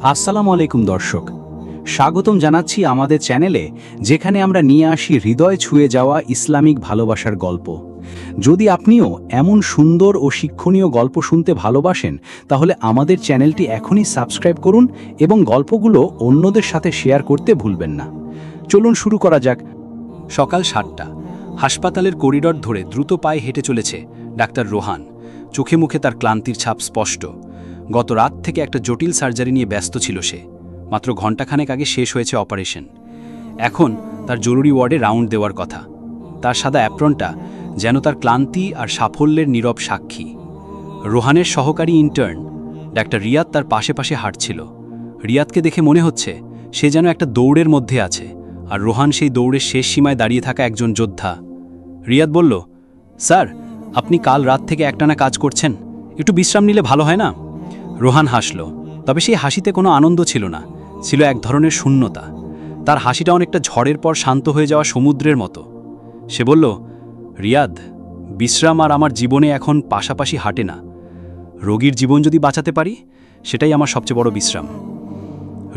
আসসালামু আলাইকুম দর্শক, স্বাগতম জানাচ্ছি আমাদের চ্যানেলে, যেখানে আমরা নিয়ে আসি হৃদয় ছুঁয়ে যাওয়া ইসলামিক ভালোবাসার গল্প। যদি আপনিও এমন সুন্দর ও শিক্ষণীয় গল্প শুনতে ভালোবাসেন, তাহলে আমাদের চ্যানেলটি এখনই সাবস্ক্রাইব করুন এবং গল্পগুলো অন্যদের সাথে শেয়ার করতে ভুলবেন না। চলুন শুরু করা যাক। সকাল 7টা, হাসপাতালের করিডর ধরে দ্রুত পায়ে হেঁটে চলেছে ডাক্তার রোহান। চোখে মুখে তার ক্লান্তির ছাপ স্পষ্ট। গত রাত থেকে একটা জটিল সার্জারি নিয়ে ব্যস্ত ছিল সে। মাত্র ঘণ্টাখানেক আগে শেষ হয়েছে অপারেশন। এখন তার জরুরি ওয়ার্ডে রাউন্ড দেওয়ার কথা। তার সাদা অ্যাপ্রনটা যেন তার ক্লান্তি আর সাফল্যের নীরব সাক্ষী। রোহানের সহকারী ইন্টার্ন ডাক্তার রিয়াদ তার পাশে পাশে হাঁটছিল। রিয়াদকে দেখে মনে হচ্ছে সে যেন একটা দৌড়ের মধ্যে আছে, আর রোহান সেই দৌড়ের শেষ সীমায় দাঁড়িয়ে থাকা একজন যোদ্ধা। রিয়াদ বলল, স্যার, আপনি কাল রাত থেকে একটানা কাজ করছেন, একটু বিশ্রাম নিলে ভালো হয় না? রোহান হাসল, তবে সেই হাসিতে কোনো আনন্দ ছিল না, ছিল এক ধরনের শূন্যতা। তার হাসিটা অনেকটা ঝড়ের পর শান্ত হয়ে যাওয়া সমুদ্রের মতো। সে বলল, রিয়াদ, বিশ্রাম আর আমার জীবনে এখন পাশাপাশি হাঁটে না। রোগীর জীবন যদি বাঁচাতে পারি, সেটাই আমার সবচেয়ে বড় বিশ্রাম।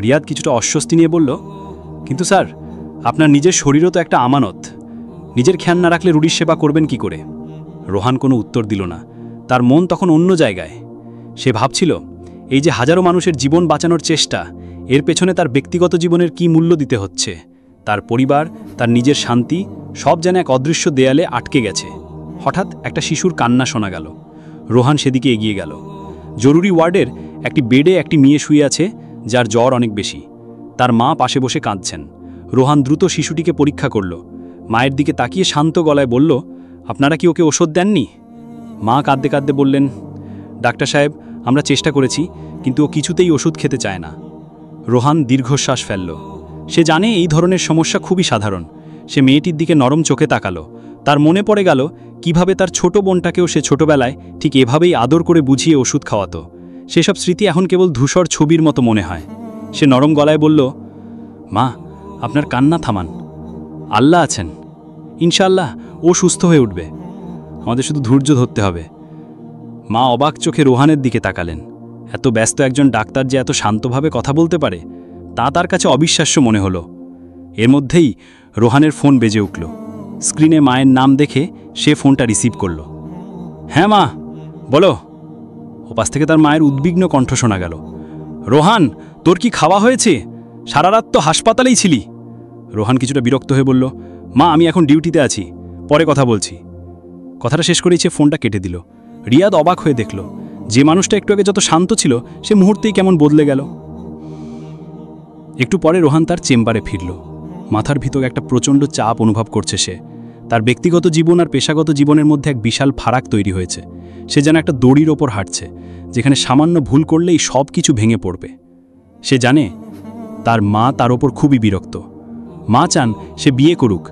রিয়াদ কিছুটা অস্বস্তি নিয়ে বলল, কিন্তু স্যার, আপনার নিজের শরীরও তো একটা আমানত। নিজের খেয়াল না রাখলে রুগীর সেবা করবেন কি করে? রোহান কোনো উত্তর দিল না। তার মন তখন অন্য জায়গায়। সে ভাবছিল, এই যে হাজারো মানুষের জীবন বাঁচানোর চেষ্টা, এর পেছনে তার ব্যক্তিগত জীবনের কি মূল্য দিতে হচ্ছে। তার পরিবার, তার নিজের শান্তি, সব যেন এক অদৃশ্য দেয়ালে আটকে গেছে। হঠাৎ একটা শিশুর কান্না শোনা গেল। রোহান সেদিকে এগিয়ে গেল। জরুরি ওয়ার্ডের একটি বেডে একটি মেয়ে শুয়ে আছে, যার জ্বর অনেক বেশি। তার মা পাশে বসে কাঁদছেন। রোহান দ্রুত শিশুটিকে পরীক্ষা করল। মায়ের দিকে তাকিয়ে শান্ত গলায় বলল, আপনারা কি ওকে ওষুধ দেননি? মা কাঁদতে কাঁদতে বললেন, ডাক্তার সাহেব, আমরা চেষ্টা করেছি, কিন্তু ও কিছুতেই ওষুধ খেতে চায় না। রোহান দীর্ঘশ্বাস ফেলল। সে জানে এই ধরনের সমস্যা খুবই সাধারণ। সে মেয়েটির দিকে নরম চোখে তাকালো। তার মনে পড়ে গেল কিভাবে তার ছোট বোনটাকেও সে ছোটবেলায় ঠিক এভাবেই আদর করে বুঝিয়ে ওষুধ খাওয়াতো। সেসব স্মৃতি এখন কেবল ধূসর ছবির মতো মনে হয়। সে নরম গলায় বলল, মা, আপনার কান্না থামান। আল্লাহ আছেন, ইনশাআল্লাহ ও সুস্থ হয়ে উঠবে। আমাদের শুধু ধৈর্য ধরতে হবে। মা অবাক চোখে রোহানের দিকে তাকালেন। এত ব্যস্ত একজন ডাক্তার যে এত শান্তভাবে কথা বলতে পারে, তা তার কাছে অবিশ্বাস্য মনে হলো। এর মধ্যেই রোহানের ফোন বেজে উঠল। স্ক্রিনে মায়ের নাম দেখে সে ফোনটা রিসিভ করল। হ্যাঁ মা, বলো। ওপাশ থেকে তার মায়ের উদ্বিগ্ন কণ্ঠ শোনা গেল। রোহান, তোর কি খাওয়া হয়েছে? সারা রাত তো হাসপাতালেই ছিলি। রোহান কিছুটা বিরক্ত হয়ে বলল, মা, আমি এখন ডিউটিতে আছি, পরে কথা বলছি। কথাটা শেষ করেই সে ফোনটা কেটে দিল। রিয়াদ অবাক হয়ে দেখল, যে মানুষটা একটু আগে যত শান্ত ছিল, সে মুহূর্তেই কেমন বদলে গেল। একটু পরে রোহান তার চেম্বারে ফিরল। মাথার ভিতর একটা প্রচণ্ড চাপ অনুভব করছে সে। তার ব্যক্তিগত জীবন আর পেশাগত জীবনের মধ্যে এক বিশাল ফারাক তৈরি হয়েছে। সে যেন একটা দড়ির ওপর হাঁটছে, যেখানে সামান্য ভুল করলেই সব কিছু ভেঙে পড়বে। সে জানে তার মা তার ওপর খুবই বিরক্ত। মা চান সে বিয়ে করুক,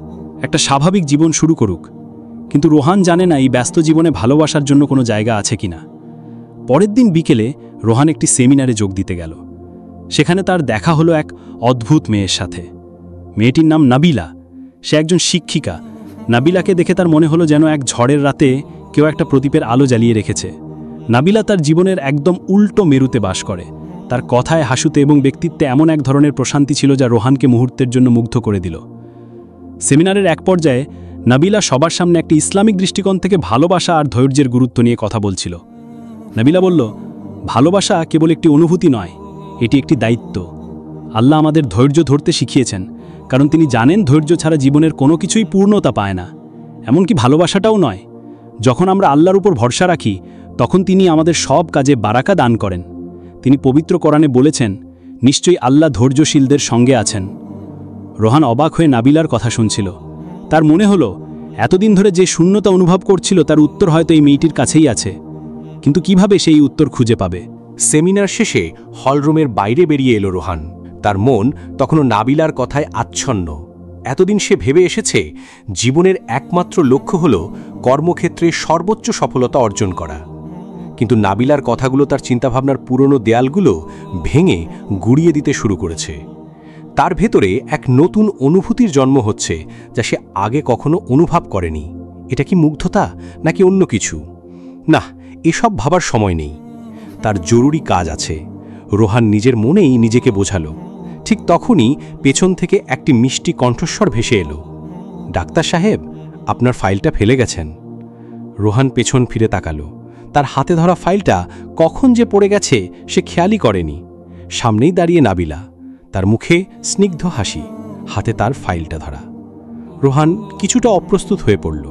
একটা স্বাভাবিক জীবন শুরু করুক। কিন্তু রোহান জানে না এই ব্যস্ত জীবনে ভালোবাসার জন্য কোনো জায়গা আছে কিনা। পরের দিন বিকেলে রোহান একটি সেমিনারে যোগ দিতে গেল। সেখানে তার দেখা হলো এক অদ্ভুত মেয়ের সাথে। মেয়েটির নাম নাবিলা। সে একজন শিক্ষিকা। নাবিলাকে দেখে তার মনে হলো যেন এক ঝড়ের রাতে কেউ একটা প্রদীপের আলো জ্বালিয়ে রেখেছে। নাবিলা তার জীবনের একদম উল্টো মেরুতে বাস করে। তার কথায়, হাসুতে এবং ব্যক্তিত্বে এমন এক ধরনের প্রশান্তি ছিল যা রোহানকে মুহূর্তের জন্য মুগ্ধ করে দিল। সেমিনারের এক পর্যায়ে নাবিলা সবার সামনে একটি ইসলামিক দৃষ্টিকোণ থেকে ভালোবাসা আর ধৈর্যের গুরুত্ব নিয়ে কথা বলছিল। নাবিলা বলল, ভালোবাসা কেবল একটি অনুভূতি নয়, এটি একটি দায়িত্ব। আল্লাহ আমাদের ধৈর্য ধরতে শিখিয়েছেন, কারণ তিনি জানেন ধৈর্য ছাড়া জীবনের কোনো কিছুই পূর্ণতা পায় না, এমনকি ভালোবাসাটাও নয়। যখন আমরা আল্লাহর উপর ভরসা রাখি, তখন তিনি আমাদের সব কাজে বারাকা দান করেন। তিনি পবিত্র কোরআনে বলেছেন, নিশ্চয়ই আল্লাহ ধৈর্যশীলদের সঙ্গে আছেন। রোহান অবাক হয়ে নাবিলার কথা শুনছিল। তার মনে হলো এতদিন ধরে যে শূন্যতা অনুভব করছিল, তার উত্তর হয়তো এই মেয়েটির কাছেই আছে। কিন্তু কিভাবে সেই উত্তর খুঁজে পাবে? সেমিনার শেষে হলরুমের বাইরে বেরিয়ে এলো রোহান। তার মন তখনও নাবিলার কথায় আচ্ছন্ন। এতদিন সে ভেবে এসেছে জীবনের একমাত্র লক্ষ্য হল কর্মক্ষেত্রে সর্বোচ্চ সফলতা অর্জন করা। কিন্তু নাবিলার কথাগুলো তার চিন্তাভাবনার পুরনো দেয়ালগুলো ভেঙে গুড়িয়ে দিতে শুরু করেছে। তার ভেতরে এক নতুন অনুভূতির জন্ম হচ্ছে, যা সে আগে কখনো অনুভব করেনি। এটা কি মুগ্ধতা নাকি অন্য কিছু? না, এসব ভাবার সময় নেই। তার জরুরি কাজ আছে। রোহান নিজের মনেই নিজেকে বোঝালো। ঠিক তখনই পেছন থেকে একটি মিষ্টি কণ্ঠস্বর ভেসে এলো, ডাক্তার সাহেব, আপনার ফাইলটা ফেলে গেছেন। রোহান পেছন ফিরে তাকালো। তার হাতে ধরা ফাইলটা কখন যে পড়ে গেছে সে খেয়ালই করেনি। সামনেই দাঁড়িয়ে নাবিলা, তার মুখে স্নিগ্ধ হাসি, হাতে তার ফাইলটা ধরা। রোহান কিছুটা অপ্রস্তুত হয়ে পড়ল।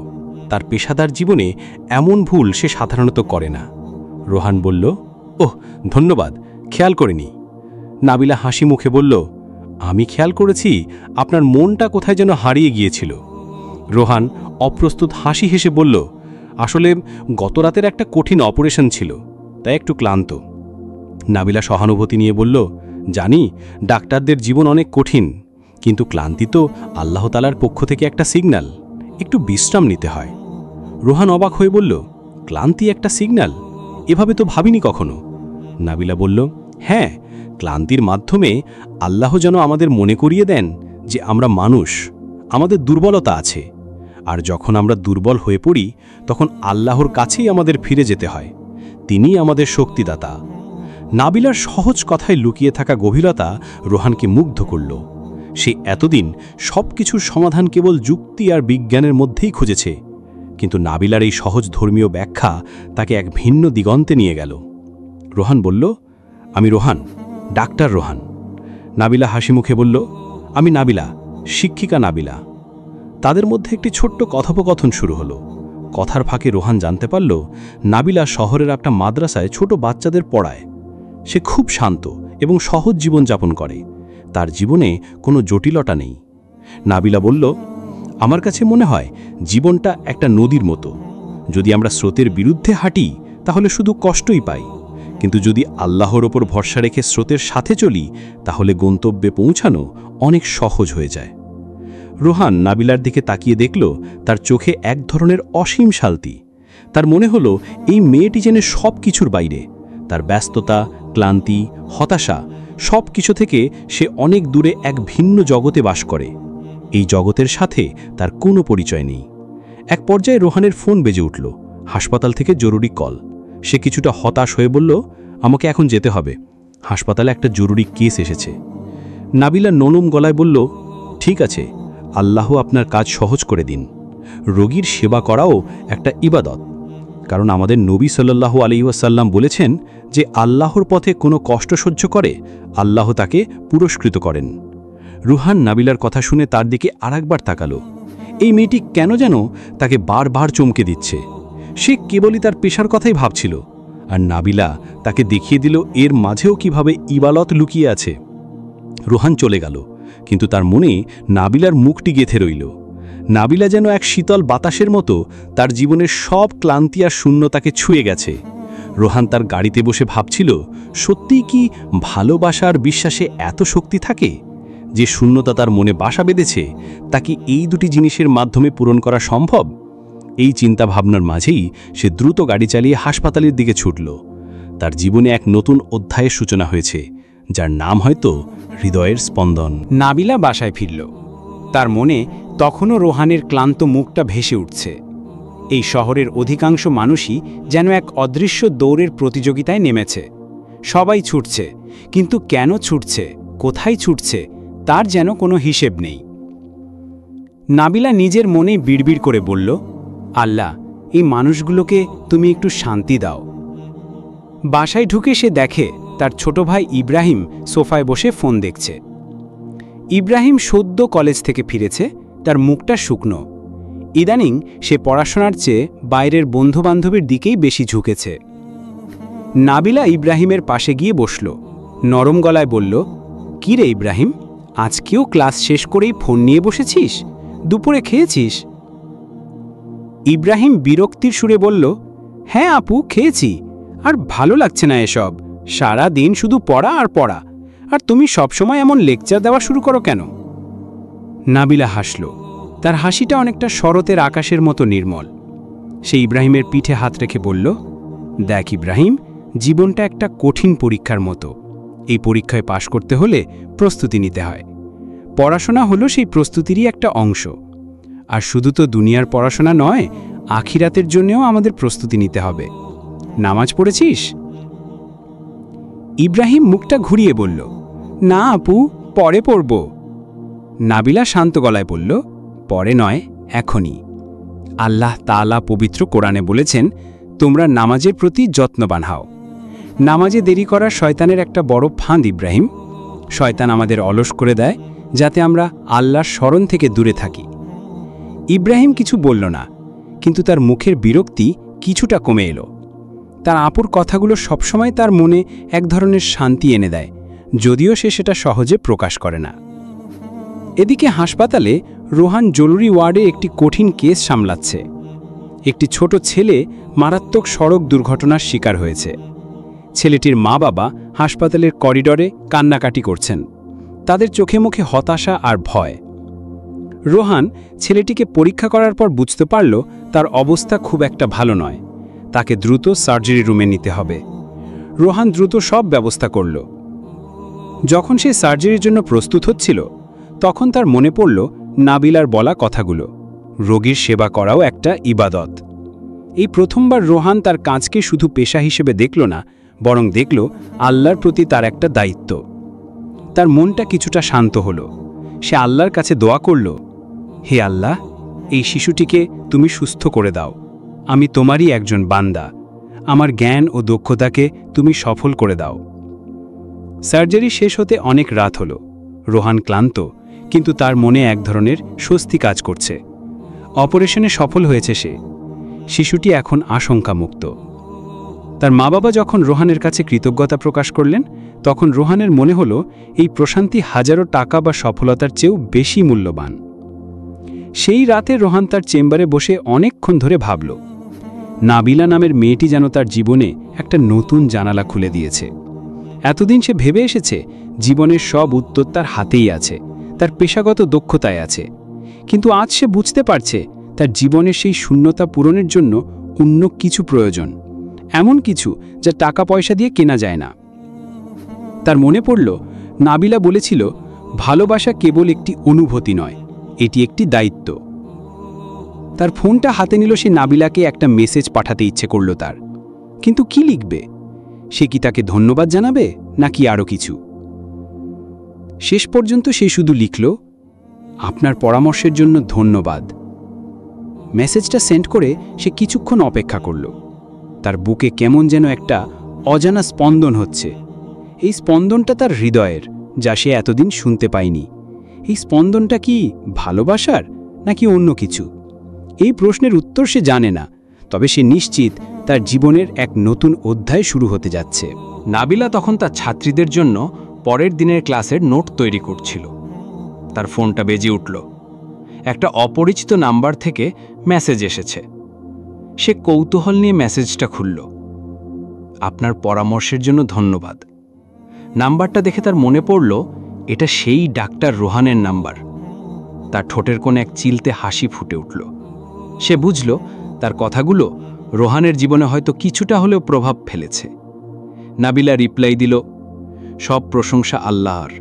তার পেশাদার জীবনে এমন ভুল সে সাধারণত করে না। রোহান বলল, ওহ ধন্যবাদ, খেয়াল করিনি। নাবিলা হাসি মুখে বলল, আমি খেয়াল করেছি আপনার মনটা কোথায় যেন হারিয়ে গিয়েছিল। রোহান অপ্রস্তুত হাসি হেসে বলল, আসলে গতরাতের একটা কঠিন অপারেশন ছিল, তাই একটু ক্লান্ত। নাবিলা সহানুভূতি নিয়ে বলল, জানি ডাক্তারদের জীবন অনেক কঠিন, কিন্তু ক্লান্তি তো আল্লাহ তাআলার পক্ষ থেকে একটা সিগন্যাল, একটু বিশ্রাম নিতে হয়। রোহান অবাক হয়ে বলল, ক্লান্তি একটা সিগন্যাল? এভাবে তো ভাবিনি কখনো। নাবিলা বলল, হ্যাঁ, ক্লান্তির মাধ্যমে আল্লাহ যেন আমাদের মনে করিয়ে দেন যে আমরা মানুষ, আমাদের দুর্বলতা আছে, আর যখন আমরা দুর্বল হয়ে পড়ি তখন আল্লাহর কাছেই আমাদের ফিরে যেতে হয়। তিনিই আমাদের শক্তিদাতা। নাবিলার সহজ কথায় লুকিয়ে থাকা গভীরতা রোহানকে মুগ্ধ করল। সে এতদিন সব কিছুর সমাধান কেবল যুক্তি আর বিজ্ঞানের মধ্যেই খুঁজেছে, কিন্তু নাবিলার এই সহজ ধর্মীয় ব্যাখ্যা তাকে এক ভিন্ন দিগন্তে নিয়ে গেল। রোহান বলল, আমি রোহান, ডাক্তার রোহান। নাবিলা হাসি মুখে বলল, আমি নাবিলা, শিক্ষিকা নাবিলা। তাদের মধ্যে একটি ছোট্ট কথোপকথন শুরু হলো। কথার ফাঁকে রোহান জানতে পারল নাবিলা শহরের একটা মাদ্রাসায় ছোট বাচ্চাদের পড়ায়। সে খুব শান্ত এবং সহজ জীবনযাপন করে, তার জীবনে কোনো জটিলতা নেই। নাবিলা বলল, আমার কাছে মনে হয় জীবনটা একটা নদীর মতো, যদি আমরা স্রোতের বিরুদ্ধে হাঁটি তাহলে শুধু কষ্টই পাই, কিন্তু যদি আল্লাহর ওপর ভরসা রেখে স্রোতের সাথে চলি তাহলে গন্তব্যে পৌঁছানো অনেক সহজ হয়ে যায়। রোহান নাবিলার দিকে তাকিয়ে দেখল তার চোখে এক ধরনের অসীম শান্তি। তার মনে হলো এই মেয়েটি যেন সব কিছুর বাইরে, তার ব্যস্ততা, ক্লান্তি, হতাশা সব কিছু থেকে সে অনেক দূরে এক ভিন্ন জগতে বাস করে। এই জগতের সাথে তার কোনো পরিচয় নেই। এক পর্যায়ে রোহানের ফোন বেজে উঠল, হাসপাতাল থেকে জরুরি কল। সে কিছুটা হতাশ হয়ে বলল, আমাকে এখন যেতে হবে, হাসপাতালে একটা জরুরি কেস এসেছে। নাবিলা নরম গলায় বলল, ঠিক আছে, আল্লাহ আপনার কাজ সহজ করে দিন। রোগীর সেবা করাও একটা ইবাদত, কারণ আমাদের নবী সাল্লাল্লাহু আলাইহি ওয়াসাল্লাম বলেছেন যে আল্লাহর পথে কোনো কষ্ট সহ্য করে আল্লাহ তাকে পুরস্কৃত করেন। রুহান নাবিলার কথা শুনে তার দিকে আরেকবার তাকালো। এই মেয়েটি কেন যেন তাকে বারবার চমকে দিচ্ছে। সে কেবলই তার পেশার কথাই ভাবছিল, আর নাবিলা তাকে দেখিয়ে দিল এর মাঝেও কিভাবে ইবাদত লুকিয়ে আছে। রোহান চলে গেল, কিন্তু তার মনে নাবিলার মুখটি গেঁথে রইল। নাবিলা যেন এক শীতল বাতাসের মতো তার জীবনের সব ক্লান্তি আর শূন্যতাকে ছুঁয়ে গেছে। রোহান তার গাড়িতে বসে ভাবছিল, সত্যিই কি ভালোবাসা আর বিশ্বাসে এত শক্তি থাকে? যে শূন্যতা তার মনে বাসা বেঁধেছে তা কি এই দুটি জিনিসের মাধ্যমে পূরণ করা সম্ভব? এই চিন্তা ভাবনার মাঝেই সে দ্রুত গাড়ি চালিয়ে হাসপাতালের দিকে ছুটল। তার জীবনে এক নতুন অধ্যায়ের সূচনা হয়েছে, যার নাম হয়তো হৃদয়ের স্পন্দন। নাবিলা বাসায় ফিরল। তার মনে তখনও রোহানের ক্লান্ত মুখটা ভেসে উঠছে। এই শহরের অধিকাংশ মানুষই যেন এক অদৃশ্য দৌড়ের প্রতিযোগিতায় নেমেছে। সবাই ছুটছে, কিন্তু কেন ছুটছে, কোথায় ছুটছে তার যেন কোনো হিসেব নেই। নাবিলা নিজের মনে বিড়বিড় করে বলল, আল্লাহ, এই মানুষগুলোকে তুমি একটু শান্তি দাও। বাসায় ঢুকে সে দেখে তার ছোট ভাই ইব্রাহিম সোফায় বসে ফোন দেখছে। ইব্রাহিম সদ্য কলেজ থেকে ফিরেছে, তার মুখটা শুকনো। ইদানিং সে পড়াশোনার চেয়ে বাইরের বন্ধুবান্ধবের দিকেই বেশি ঝুঁকেছে। নাবিলা ইব্রাহিমের পাশে গিয়ে বসল, নরম গলায় বলল, কি রে ইব্রাহিম, আজকেও ক্লাস শেষ করেই ফোন নিয়ে বসেছিস? দুপুরে খেয়েছিস? ইব্রাহিম বিরক্তির সুরে বলল, হ্যাঁ আপু, খেয়েছি, আর ভালো লাগছে না এসব। সারা দিন শুধু পড়া আর পড়া, আর তুমি সবসময় এমন লেকচার দেওয়া শুরু করো কেন? নাবিলা হাসল। তার হাসিটা অনেকটা শরতের আকাশের মতো নির্মল। সে ইব্রাহিমের পিঠে হাত রেখে বলল, দেখ ইব্রাহিম, জীবনটা একটা কঠিন পরীক্ষার মতো। এই পরীক্ষায় পাশ করতে হলে প্রস্তুতি নিতে হয়। পড়াশোনা হলো সেই প্রস্তুতিরই একটা অংশ। আর শুধু তো দুনিয়ার পড়াশোনা নয়, আখিরাতের জন্যও আমাদের প্রস্তুতি নিতে হবে। নামাজ পড়েছিস? ইব্রাহিম মুখটা ঘুরিয়ে বলল, না আপু, পরে পড়ব। নাবিলা শান্ত গলায় বলল, পরে নয়, এখনই। আল্লাহ তাআলা পবিত্র কোরআনে বলেছেন, তোমরা নামাজের প্রতি যত্নবান হও। নামাজে দেরি করা শয়তানের একটা বড় ফাঁদ ইব্রাহিম। শয়তান আমাদের অলস করে দেয় যাতে আমরা আল্লাহর স্মরণ থেকে দূরে থাকি। ইব্রাহিম কিছু বলল না, কিন্তু তার মুখের বিরক্তি কিছুটা কমে এলো। তার আপুর কথাগুলো সবসময় তার মনে এক ধরনের শান্তি এনে দেয়, যদিও সে সেটা সহজে প্রকাশ করে না। এদিকে হাসপাতালে রোহান জরুরি ওয়ার্ডে একটি কঠিন কেস সামলাচ্ছে। একটি ছোট ছেলে মারাত্মক সড়ক দুর্ঘটনার শিকার হয়েছে। ছেলেটির মা বাবা হাসপাতালের করিডরে কান্নাকাটি করছেন। তাদের চোখে মুখে হতাশা আর ভয়। রোহান ছেলেটিকে পরীক্ষা করার পর বুঝতে পারল তার অবস্থা খুব একটা ভালো নয়। তাকে দ্রুত সার্জারি রুমে নিতে হবে। রোহান দ্রুত সব ব্যবস্থা করল। যখন সে সার্জারির জন্য প্রস্তুত হচ্ছিল, তখন তার মনে পড়ল নাবিলার বলা কথাগুলো, রোগীর সেবা করাও একটা ইবাদত। এই প্রথমবার রোহান তার কাজকে শুধু পেশা হিসেবে দেখল না, বরং দেখল আল্লাহর প্রতি তার একটা দায়িত্ব। তার মনটা কিছুটা শান্ত হল। সে আল্লাহর কাছে দোয়া করল, হে আল্লাহ, এই শিশুটিকে তুমি সুস্থ করে দাও। আমি তোমারই একজন বান্দা। আমার জ্ঞান ও দক্ষতাকে তুমি সফল করে দাও। সার্জারি শেষ হতে অনেক রাত হল। রোহান ক্লান্ত, কিন্তু তার মনে এক ধরনের স্বস্তি কাজ করছে। অপারেশনে সফল হয়েছে সে। শিশুটি এখন আশঙ্কামুক্ত। তার মা বাবা যখন রোহানের কাছে কৃতজ্ঞতা প্রকাশ করলেন, তখন রোহানের মনে হল এই প্রশান্তি হাজারো টাকা বা সফলতার চেয়েও বেশি মূল্যবান। সেই রাতে রোহান তার চেম্বারে বসে অনেকক্ষণ ধরে ভাবল। নাবিলা নামের মেয়েটি যেন তার জীবনে একটা নতুন জানালা খুলে দিয়েছে। এতদিন সে ভেবে এসেছে জীবনের সব উত্তর তার হাতেই আছে, তার পেশাগত দক্ষতায় আছে। কিন্তু আজ সে বুঝতে পারছে তার জীবনের সেই শূন্যতা পূরণের জন্য অন্য কিছু প্রয়োজন, এমন কিছু যা টাকা পয়সা দিয়ে কেনা যায় না। তার মনে পড়ল নাবিলা বলেছিল, ভালোবাসা কেবল একটি অনুভূতি নয়, এটি একটি দায়িত্ব। তার ফোনটা হাতে নিল। সে নাবিলাকে একটা মেসেজ পাঠাতে ইচ্ছে করল তার। কিন্তু কি লিখবে? সে কি তাকে ধন্যবাদ জানাবে, নাকি আরও কিছু? শেষ পর্যন্ত সে শুধু লিখল, আপনার পরামর্শের জন্য ধন্যবাদ। মেসেজটা সেন্ড করে সে কিছুক্ষণ অপেক্ষা করল। তার বুকে কেমন যেন একটা অজানা স্পন্দন হচ্ছে। এই স্পন্দনটা তার হৃদয়ের, যা সে এতদিন শুনতে পায়নি। এই স্পন্দনটা কি ভালোবাসার, নাকি অন্য কিছু? এই প্রশ্নের উত্তর সে জানে না, তবে সে নিশ্চিত তার জীবনের এক নতুন অধ্যায় শুরু হতে যাচ্ছে। নাবিলা তখন তার ছাত্রীদের জন্য পরের দিনের ক্লাসের নোট তৈরি করছিল। তার ফোনটা বেজে উঠল। একটা অপরিচিত নাম্বার থেকে মেসেজ এসেছে। সে কৌতূহল নিয়ে মেসেজটা খুলল। আপনার পরামর্শের জন্য ধন্যবাদ। নাম্বারটা দেখে তার মনে পড়ল এটা সেই ডাক্তার রোহানের নাম্বার। তার ঠোঁটের কোণে এক চিলতে হাসি ফুটে উঠল। সে বুঝল তার কথাগুলো রোহানের জীবনে হয়তো কিছুটা হলেও প্রভাব ফেলেছে। নাবিলা রিপ্লাই দিল, সব প্রশংসা আল্লাহর,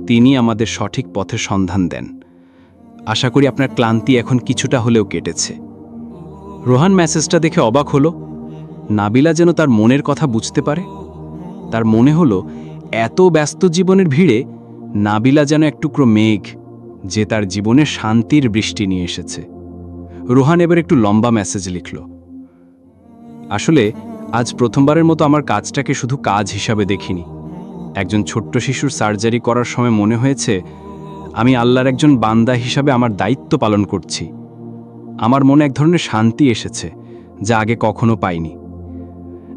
তিনি আমাদের সঠিক পথের সন্ধান দেন। আশা করি আপনার ক্লান্তি এখন কিছুটা হলেও কেটেছে। রোহান মেসেজটা দেখে অবাক হলো। নাবিলা যেন তার মনের কথা বুঝতে পারে। তার মনে হলো এত ব্যস্ত জীবনের ভিড়ে নাবিলা যেন এক টুকরো মেঘ, যে তার জীবনে শান্তির বৃষ্টি নিয়ে এসেছে। রোহান এবার একটু লম্বা মেসেজ লিখল, আসলে আজ প্রথমবারের মতো আমার কাজটাকে শুধু কাজ হিসাবে দেখিনি। একজন ছোট্ট শিশুর সার্জারি করার সময় মনে হয়েছে আমি আল্লাহর একজন বান্দা হিসাবে আমার দায়িত্ব পালন করছি। আমার মনে এক ধরনের শান্তি এসেছে, যা আগে কখনো পাইনি।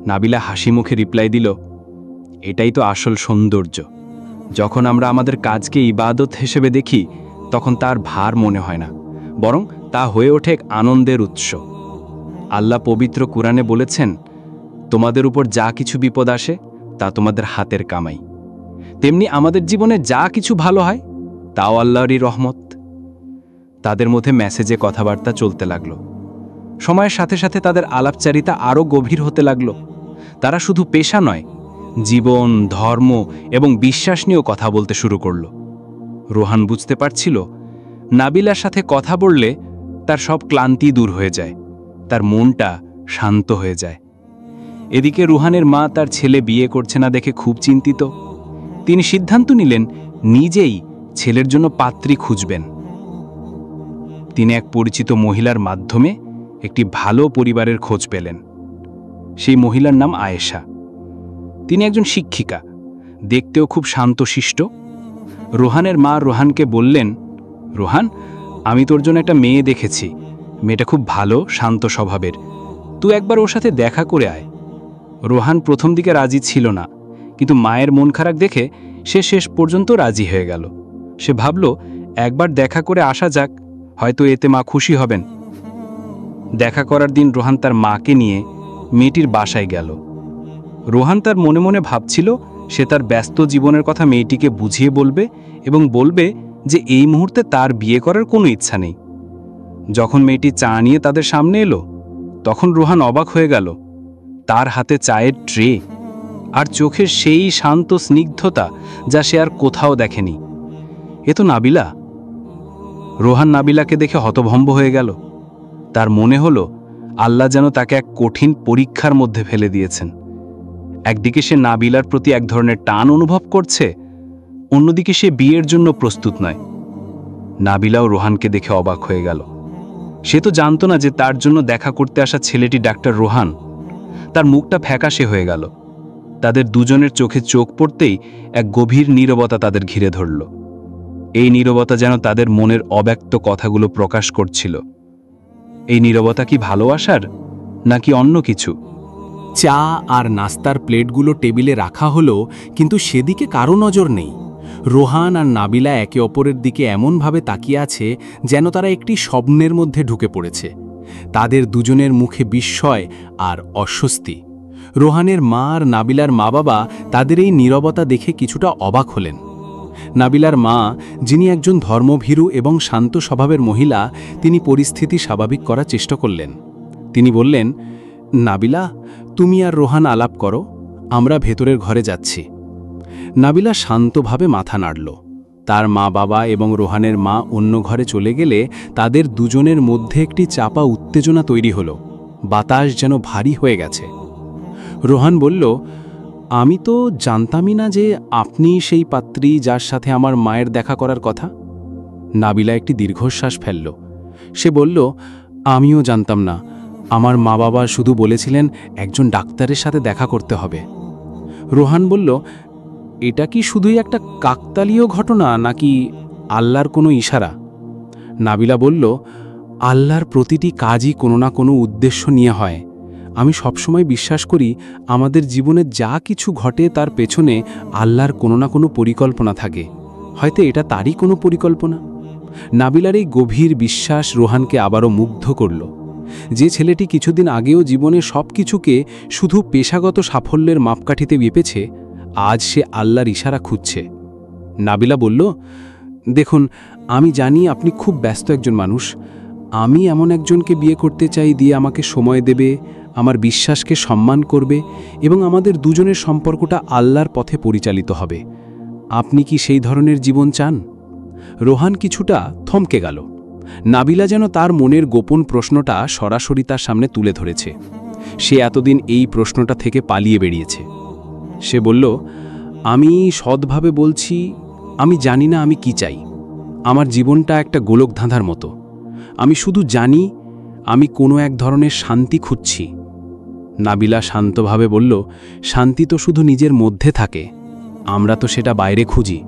নাবিলা হাসি মুখে রিপ্লাই দিল, এটাই তো আসল সৌন্দর্য। যখন আমরা আমাদের কাজকে ইবাদত হিসেবে দেখি, তখন তার ভার মনে হয় না, বরং তা হয়ে ওঠে এক আনন্দের উৎস। আল্লাহ পবিত্র কুরআনে বলেছেন, তোমাদের উপর যা কিছু বিপদ আসে তা তোমাদের হাতের কামাই। তেমনি আমাদের জীবনে যা কিছু ভালো হয় তাও আল্লাহরই রহমত। তাদের মধ্যে মেসেজে কথাবার্তা চলতে লাগলো। সময়ের সাথে সাথে তাদের আলাপচারিতা আরও গভীর হতে লাগলো। তারা শুধু পেশা নয়, জীবন, ধর্ম এবং বিশ্বাস নিয়েও কথা বলতে শুরু করল। রোহান বুঝতে পারছিল নাবিলার সাথে কথা বললে তার সব ক্লান্তি দূর হয়ে যায়, তার মনটা শান্ত হয়ে যায়। এদিকে রুহানের মা তার ছেলে বিয়ে করছে না দেখে খুব চিন্তিত। তিনি সিদ্ধান্ত নিলেন নিজেই ছেলের জন্য পাত্রী খুঁজবেন। তিনি এক পরিচিত মহিলার মাধ্যমে একটি ভালো পরিবারের খোঁজ পেলেন। সেই মহিলার নাম আয়েশা। তিনি একজন শিক্ষিকা, দেখতেও খুব শান্তশিষ্ট। রোহানের মা রোহানকে বললেন, রোহান, আমি তোর জন্য একটা মেয়ে দেখেছি। মেয়েটা খুব ভালো, শান্ত স্বভাবের। তুই একবার ওর সাথে দেখা করে আয়। রোহান প্রথম দিকে রাজি ছিল না, কিন্তু মায়ের মন খারাপ দেখে সে শেষ পর্যন্ত রাজি হয়ে গেল। সে ভাবল একবার দেখা করে আসা যাক, হয়তো এতে মা খুশি হবেন। দেখা করার দিন রোহান তার মাকে নিয়ে মেয়েটির বাসায় গেল। রোহান তার মনে মনে ভাবছিল সে তার ব্যস্ত জীবনের কথা মেয়েটিকে বুঝিয়ে বলবে এবং বলবে যে এই মুহূর্তে তার বিয়ে করার কোনো ইচ্ছা নেই। যখন মেয়েটি চা নিয়ে তাদের সামনে এলো, তখন রোহান অবাক হয়ে গেল। তার হাতে চায়ের ট্রে আর চোখের সেই শান্ত স্নিগ্ধতা যা সে আর কোথাও দেখেনি। এ তো নাবিলা। রোহান নাবিলাকে দেখে হতভম্ব হয়ে গেল। তার মনে হলো আল্লাহ যেন তাকে এক কঠিন পরীক্ষার মধ্যে ফেলে দিয়েছেন। একদিকে সে নাবিলার প্রতি এক ধরনের টান অনুভব করছে, অন্যদিকে সে বিয়ের জন্য প্রস্তুত নয়। নাবিলাও রোহানকে দেখে অবাক হয়ে গেল। সে তো জানত না যে তার জন্য দেখা করতে আসা ছেলেটি ডাক্তার রোহান। তার মুখটা ফ্যাকাশে হয়ে গেল। তাদের দুজনের চোখে চোখ পড়তেই এক গভীর নীরবতা তাদের ঘিরে ধরল। এই নীরবতা যেন তাদের মনের অব্যক্ত কথাগুলো প্রকাশ করছিল। এই নীরবতা কি ভালোবাসার নাকি অন্য কিছু? চা আর নাস্তার প্লেটগুলো টেবিলে রাখা হলো, কিন্তু সেদিকে কারো নজর নেই। রোহান আর নাবিলা একে অপরের দিকে এমনভাবে তাকিয়ে আছে যেন তারা একটি স্বপ্নের মধ্যে ঢুকে পড়েছে। তাদের দুজনের মুখে বিস্ময় আর অস্বস্তি। রোহানের মা আর নাবিলার মা বাবা তাদের এই নীরবতা দেখে কিছুটা অবাক হলেন। নাবিলার মা, যিনি একজন ধর্মভীরু এবং শান্ত স্বভাবের মহিলা, তিনি পরিস্থিতি স্বাভাবিক করার চেষ্টা করলেন। তিনি বললেন, নাবিলা, তুমি আর রোহান আলাপ করো, আমরা ভেতরের ঘরে যাচ্ছি। নাবিলা শান্তভাবে মাথা নাড়ল। তার মা বাবা এবং রোহানের মা অন্য ঘরে চলে গেলে তাদের দুজনের মধ্যে একটি চাপা উত্তেজনা তৈরি হলো। বাতাস যেন ভারী হয়ে গেছে। রোহান বলল, আমি তো জানতামই না যে আপনি সেই পাত্রী যার সাথে আমার মায়ের দেখা করার কথা। নাবিলা একটি দীর্ঘশ্বাস ফেলল। সে বলল, আমিও জানতাম না। আমার মা বাবা শুধু বলেছিলেন একজন ডাক্তারের সাথে দেখা করতে হবে। রোহান বলল, এটা কি শুধুই একটা কাকতালীয় ঘটনা নাকি আল্লাহর কোনো ইশারা? নাবিলা বলল, আল্লাহর প্রতিটি কাজই কোনো না কোনো উদ্দেশ্য নিয়ে হয়। আমি সবসময় বিশ্বাস করি আমাদের জীবনে যা কিছু ঘটে তার পেছনে আল্লাহর কোনো না কোনো পরিকল্পনা থাকে। হয়তো এটা তারই কোনো পরিকল্পনা। নাবিলার এই গভীর বিশ্বাস রোহানকে আবারও মুগ্ধ করল। যে ছেলেটি কিছুদিন আগেও জীবনে সব কিছুকে শুধু পেশাগত সাফল্যের মাপকাঠিতে মেপেছে, আজ সে আল্লাহর ইশারা খুঁজছে। নাবিলা বলল, দেখুন, আমি জানি আপনি খুব ব্যস্ত একজন মানুষ। আমি এমন একজনকে বিয়ে করতে চাই দিয়ে আমাকে সময় দেবে, আমার বিশ্বাসকে সম্মান করবে এবং আমাদের দুজনের সম্পর্কটা আল্লাহর পথে পরিচালিত হবে। আপনি কি সেই ধরনের জীবন চান? রোহান কিছুটা থমকে গেল। নাবিলা যেন তার মনের গোপন প্রশ্নটা সরাসরি তার সামনে তুলে ধরেছে। সে এতদিন এই প্রশ্নটা থেকে পালিয়ে বেরিয়েছে। সে বলল, আমি সৎভাবে বলছি, আমি জানি না আমি কি চাই। আমার জীবনটা একটা গোলক ধাঁধার মতো। আমি শুধু জানি আমি কোনো এক ধরনের শান্তি খুঁজছি। নাবিলা শান্তভাবে বলল, শান্তি তো শুধু নিজের মধ্যে থাকে, আমরা তো সেটা বাইরে খুঁজি।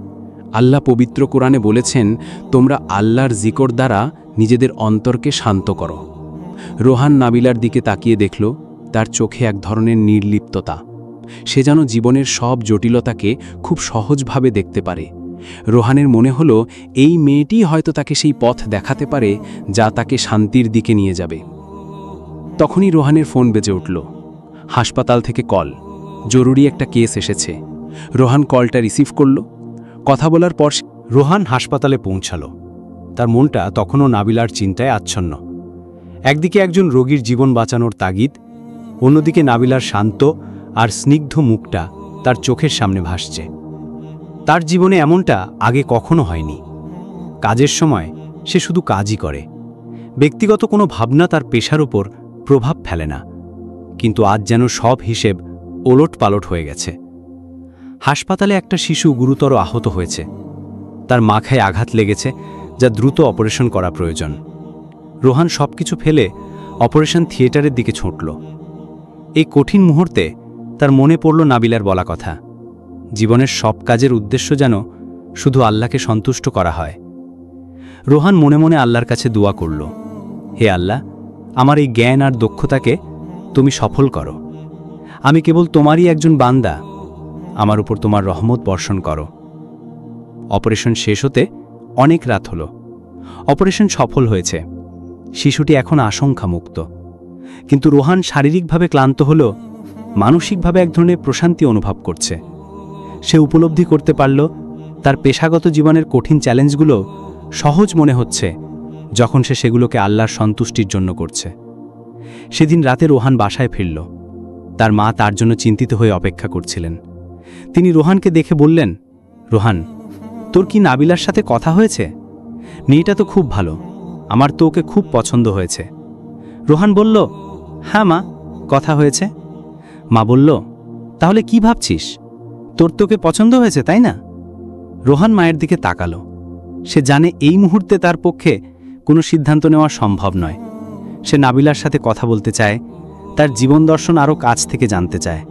আল্লাহ পবিত্র কোরআনে বলেছেন, তোমরা আল্লাহর জিকর দ্বারা নিজেদের অন্তরকে শান্ত করো। রোহান নাবিলার দিকে তাকিয়ে দেখল, তার চোখে এক ধরনের নির্লিপ্ততা। সে যেন জীবনের সব জটিলতাকে খুব সহজভাবে দেখতে পারে। রোহানের মনে হলো এই মেয়েটি হয়তো তাকে সেই পথ দেখাতে পারে যা তাকে শান্তির দিকে নিয়ে যাবে। তখনই রোহানের ফোন বেজে উঠল। হাসপাতাল থেকে কল, জরুরি একটা কেস এসেছে। রোহান কলটা রিসিভ করল। কথা বলার পর রোহান হাসপাতালে পৌঁছাল। তার মনটা তখনও নাবিলার চিন্তায় আচ্ছন্ন। একদিকে একজন রোগীর জীবন বাঁচানোর তাগিদ, অন্যদিকে নাবিলার শান্ত আর স্নিগ্ধ মুখটা তার চোখের সামনে ভাসছে। তার জীবনে এমনটা আগে কখনো হয়নি। কাজের সময় সে শুধু কাজই করে, ব্যক্তিগত কোনো ভাবনা তার পেশার উপর প্রভাব ফেলে না। কিন্তু আজ যেন সব হিসেব ওলটপালট হয়ে গেছে। হাসপাতালে একটা শিশু গুরুতর আহত হয়েছে। তার মাথায় আঘাত লেগেছে, যা দ্রুত অপারেশন করা প্রয়োজন। রোহান সবকিছু ফেলে অপারেশন থিয়েটারের দিকে ছুটল। এই কঠিন মুহূর্তে তার মনে পড়ল নাবিলার বলা কথা, জীবনের সব কাজের উদ্দেশ্য যেন শুধু আল্লাহকে সন্তুষ্ট করা হয়। রোহান মনে মনে আল্লাহর কাছে দোয়া করল, হে আল্লাহ, আমার এই জ্ঞান আর দক্ষতাকে তুমি সফল করো। আমি কেবল তোমারই একজন বান্দা, আমার উপর তোমার রহমত বর্ষণ করো। অপারেশন শেষ হতে অনেক রাত হলো। অপারেশন সফল হয়েছে। শিশুটি এখন আশঙ্কামুক্ত। কিন্তু রোহান শারীরিকভাবে ক্লান্ত হলেও মানসিকভাবে এক ধরনের প্রশান্তি অনুভব করছে। সে উপলব্ধি করতে পারল তার পেশাগত জীবনের কঠিন চ্যালেঞ্জগুলো সহজ মনে হচ্ছে যখন সে সেগুলোকে আল্লাহর সন্তুষ্টির জন্য করছে। সেদিন রাতে রোহান বাসায় ফিরল। তার মা তার জন্য চিন্তিত হয়ে অপেক্ষা করছিলেন। তিনি রোহানকে দেখে বললেন, রোহান, তোর কি নাবিলার সাথে কথা হয়েছে? মেয়েটা তো খুব ভালো, আমার তো ওকে খুব পছন্দ হয়েছে। রোহান বলল, হ্যাঁ মা, কথা হয়েছে। মা বলল, তাহলে কি ভাবছিস? তোর তোকে পছন্দ হয়েছে, তাই না? রোহান মায়ের দিকে তাকালো। সে জানে এই মুহূর্তে তার পক্ষে কোনো সিদ্ধান্ত নেওয়া সম্ভব নয়। সে নাবিলার সাথে কথা বলতে চায়, তার জীবন দর্শন আরও কাছ থেকে জানতে চায়।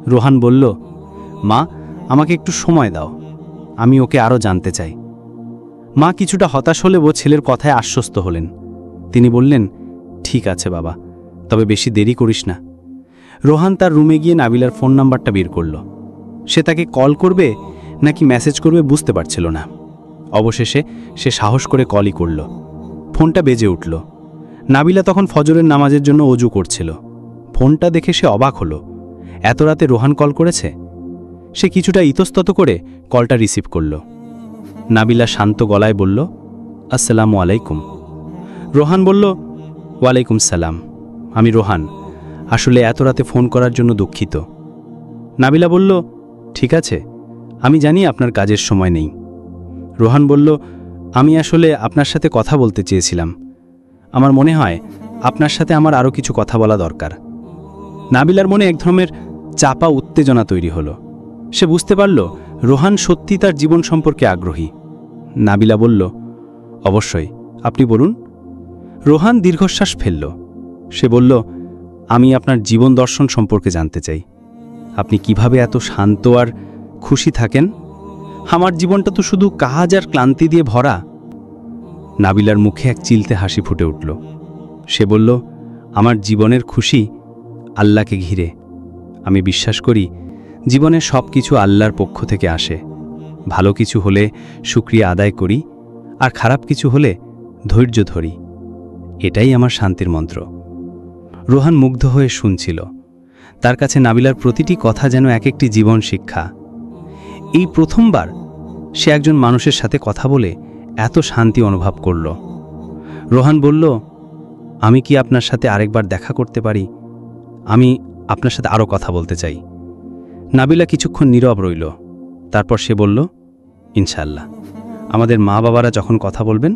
রোহান বলল, মা, আমাকে একটু সময় দাও, আমি ওকে আরও জানতে চাই। মা কিছুটা হতাশ হলেও ছেলের কথায় আশ্বস্ত হলেন। তিনি বললেন, ঠিক আছে বাবা, তবে বেশি দেরি করিস না। রোহান তার রুমে গিয়ে নাবিলার ফোন নাম্বারটা বের করল। সে তাকে কল করবে নাকি মেসেজ করবে বুঝতে পারছিল না। অবশেষে সে সাহস করে কলই করল। ফোনটা বেজে উঠল। নাবিলা তখন ফজরের নামাজের জন্য অজু করছিল। ফোনটা দেখে সে অবাক হলো, এত রাতে রোহান কল করেছে। সে কিছুটা ইতস্তত করে কলটা রিসিভ করল। নাবিলা শান্ত গলায় বলল, আসসালামু আলাইকুম। রোহান বলল, ওয়ালাইকুম সালাম, আমি রোহান, আসলে এত রাতে ফোন করার জন্য দুঃখিত। নাবিলা বলল, ঠিক আছে, আমি জানি আপনার কাজের সময় নেই। রোহান বলল, আমি আসলে আপনার সাথে কথা বলতে চেয়েছিলাম। আমার মনে হয় আপনার সাথে আমার আরও কিছু কথা বলা দরকার। নাবিলার মনে এক ধরনের চাপা উত্তেজনা তৈরি হলো। সে বুঝতে পারল রোহান সত্যি তার জীবন সম্পর্কে আগ্রহী। নাবিলা বলল, অবশ্যই, আপনি বলুন। রোহান দীর্ঘশ্বাস ফেলল। সে বলল, আমি আপনার জীবন দর্শন সম্পর্কে জানতে চাই। আপনি কিভাবে এত শান্ত আর খুশি থাকেন? আমার জীবনটা তো শুধু কাজ আর ক্লান্তি দিয়ে ভরা। নাবিলার মুখে এক চিলতে হাসি ফুটে উঠল। সে বলল, আমার জীবনের খুশি আল্লাহকে ঘিরে। আমি বিশ্বাস করি জীবনের সব কিছু আল্লাহর পক্ষ থেকে আসে। ভালো কিছু হলে শুকরিয়া আদায় করি, আর খারাপ কিছু হলে ধৈর্য ধরি। এটাই আমার শান্তির মন্ত্র। রোহান মুগ্ধ হয়ে শুনছিল। তার কাছে নাবিলার প্রতিটি কথা যেন এক একটি জীবন শিক্ষা। এই প্রথমবার সে একজন মানুষের সাথে কথা বলে এত শান্তি অনুভব করল। রোহান বলল, আমি কি আপনার সাথে আরেকবার দেখা করতে পারি? আমি আপনার সাথে আরও কথা বলতে চাই। নাবিলা কিছুক্ষণ নীরব রইল। তারপর সে বলল, ইনশাআল্লাহ, আমাদের মা বাবারা যখন কথা বলবেন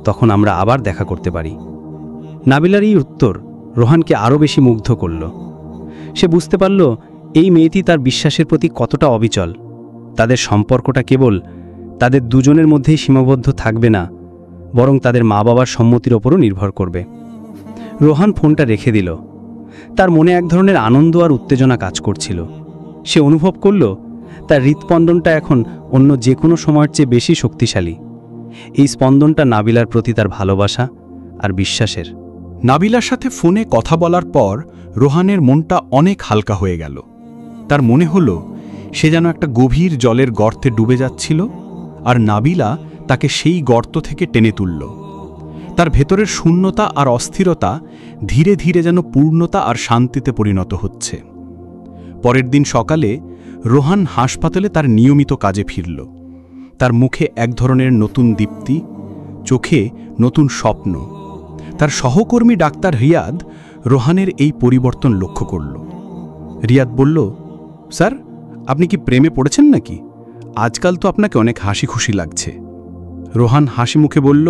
তখন আমরা আবার দেখা করতে পারি। নাবিলার এই উত্তর রোহানকে আরও বেশি মুগ্ধ করল। সে বুঝতে পারল এই মেয়েটি তার বিশ্বাসের প্রতি কতটা অবিচল। তাদের সম্পর্কটা কেবল তাদের দুজনের মধ্যেই সীমাবদ্ধ থাকবে না, বরং তাদের মা বাবার সম্মতির ওপরও নির্ভর করবে। রোহান ফোনটা রেখে দিল। তার মনে এক ধরনের আনন্দ আর উত্তেজনা কাজ করছিল। সে অনুভব করল তার হৃৎস্পন্দনটা এখন অন্য যে কোনো সময়ের চেয়ে বেশি শক্তিশালী। এই স্পন্দনটা নাবিলার প্রতি তার ভালোবাসা আর বিশ্বাসের। নাবিলার সাথে ফোনে কথা বলার পর রোহানের মনটা অনেক হালকা হয়ে গেল। তার মনে হল সে যেন একটা গভীর জলের গর্তে ডুবে যাচ্ছিল, আর নাবিলা তাকে সেই গর্ত থেকে টেনে তুলল। তার ভেতরের শূন্যতা আর অস্থিরতা ধীরে ধীরে যেন পূর্ণতা আর শান্তিতে পরিণত হচ্ছে। পরের দিন সকালে রোহান হাসপাতালে তার নিয়মিত কাজে ফিরল। তার মুখে এক ধরনের নতুন দীপ্তি, চোখে নতুন স্বপ্ন। তার সহকর্মী ডাক্তার রিয়াদ রোহানের এই পরিবর্তন লক্ষ্য করল। রিয়াদ বলল, স্যার, আপনি কি প্রেমে পড়েছেন নাকি? আজকাল তো আপনাকে অনেক হাসি খুশি লাগছে। রোহান হাসি মুখে বলল,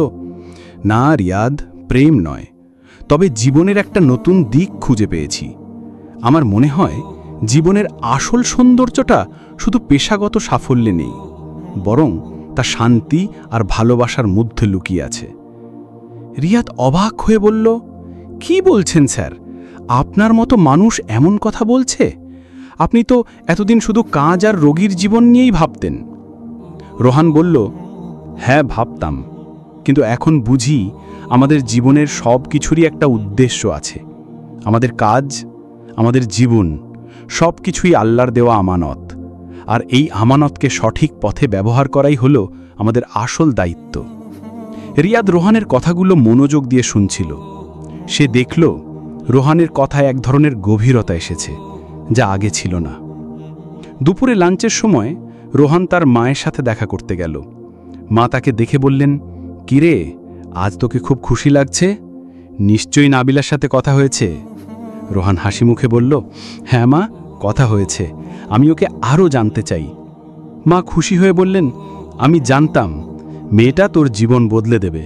না রিয়াদ, প্রেম নয়, তবে জীবনের একটা নতুন দিক খুঁজে পেয়েছি। আমার মনে হয় জীবনের আসল সৌন্দর্যটা শুধু পেশাগত সাফল্যে নেই, বরং তা শান্তি আর ভালোবাসার মধ্যে লুকিয়ে আছে। রিয়াদ অবাক হয়ে বলল, কি বলছেন স্যার? আপনার মতো মানুষ এমন কথা বলছে? আপনি তো এতদিন শুধু কাজ আর রোগীর জীবন নিয়েই ভাবতেন। রোহান বলল, হ্যাঁ ভাবতাম, কিন্তু এখন বুঝি আমাদের জীবনের সব কিছুরই একটা উদ্দেশ্য আছে। আমাদের কাজ, আমাদের জীবন, সব কিছুই আল্লাহর দেওয়া আমানত, আর এই আমানতকে সঠিক পথে ব্যবহার করাই হলো আমাদের আসল দায়িত্ব। রিয়াদ রোহানের কথাগুলো মনোযোগ দিয়ে শুনছিল। সে দেখল রোহানের কথায় এক ধরনের গভীরতা এসেছে, যা আগে ছিল না। দুপুরে লাঞ্চের সময় রোহান তার মায়ের সাথে দেখা করতে গেল। মা তাকে দেখে বললেন, কিরে, আজ তোকে খুব খুশি লাগছে? নিশ্চয়ই নাবিলার সাথে কথা হয়েছে। রোহান হাসি মুখে বলল, হ্যাঁ মা, কথা হয়েছে, আমি ওকে আরও জানতে চাই। মা খুশি হয়ে বললেন, আমি জানতাম মেয়েটা তোর জীবন বদলে দেবে।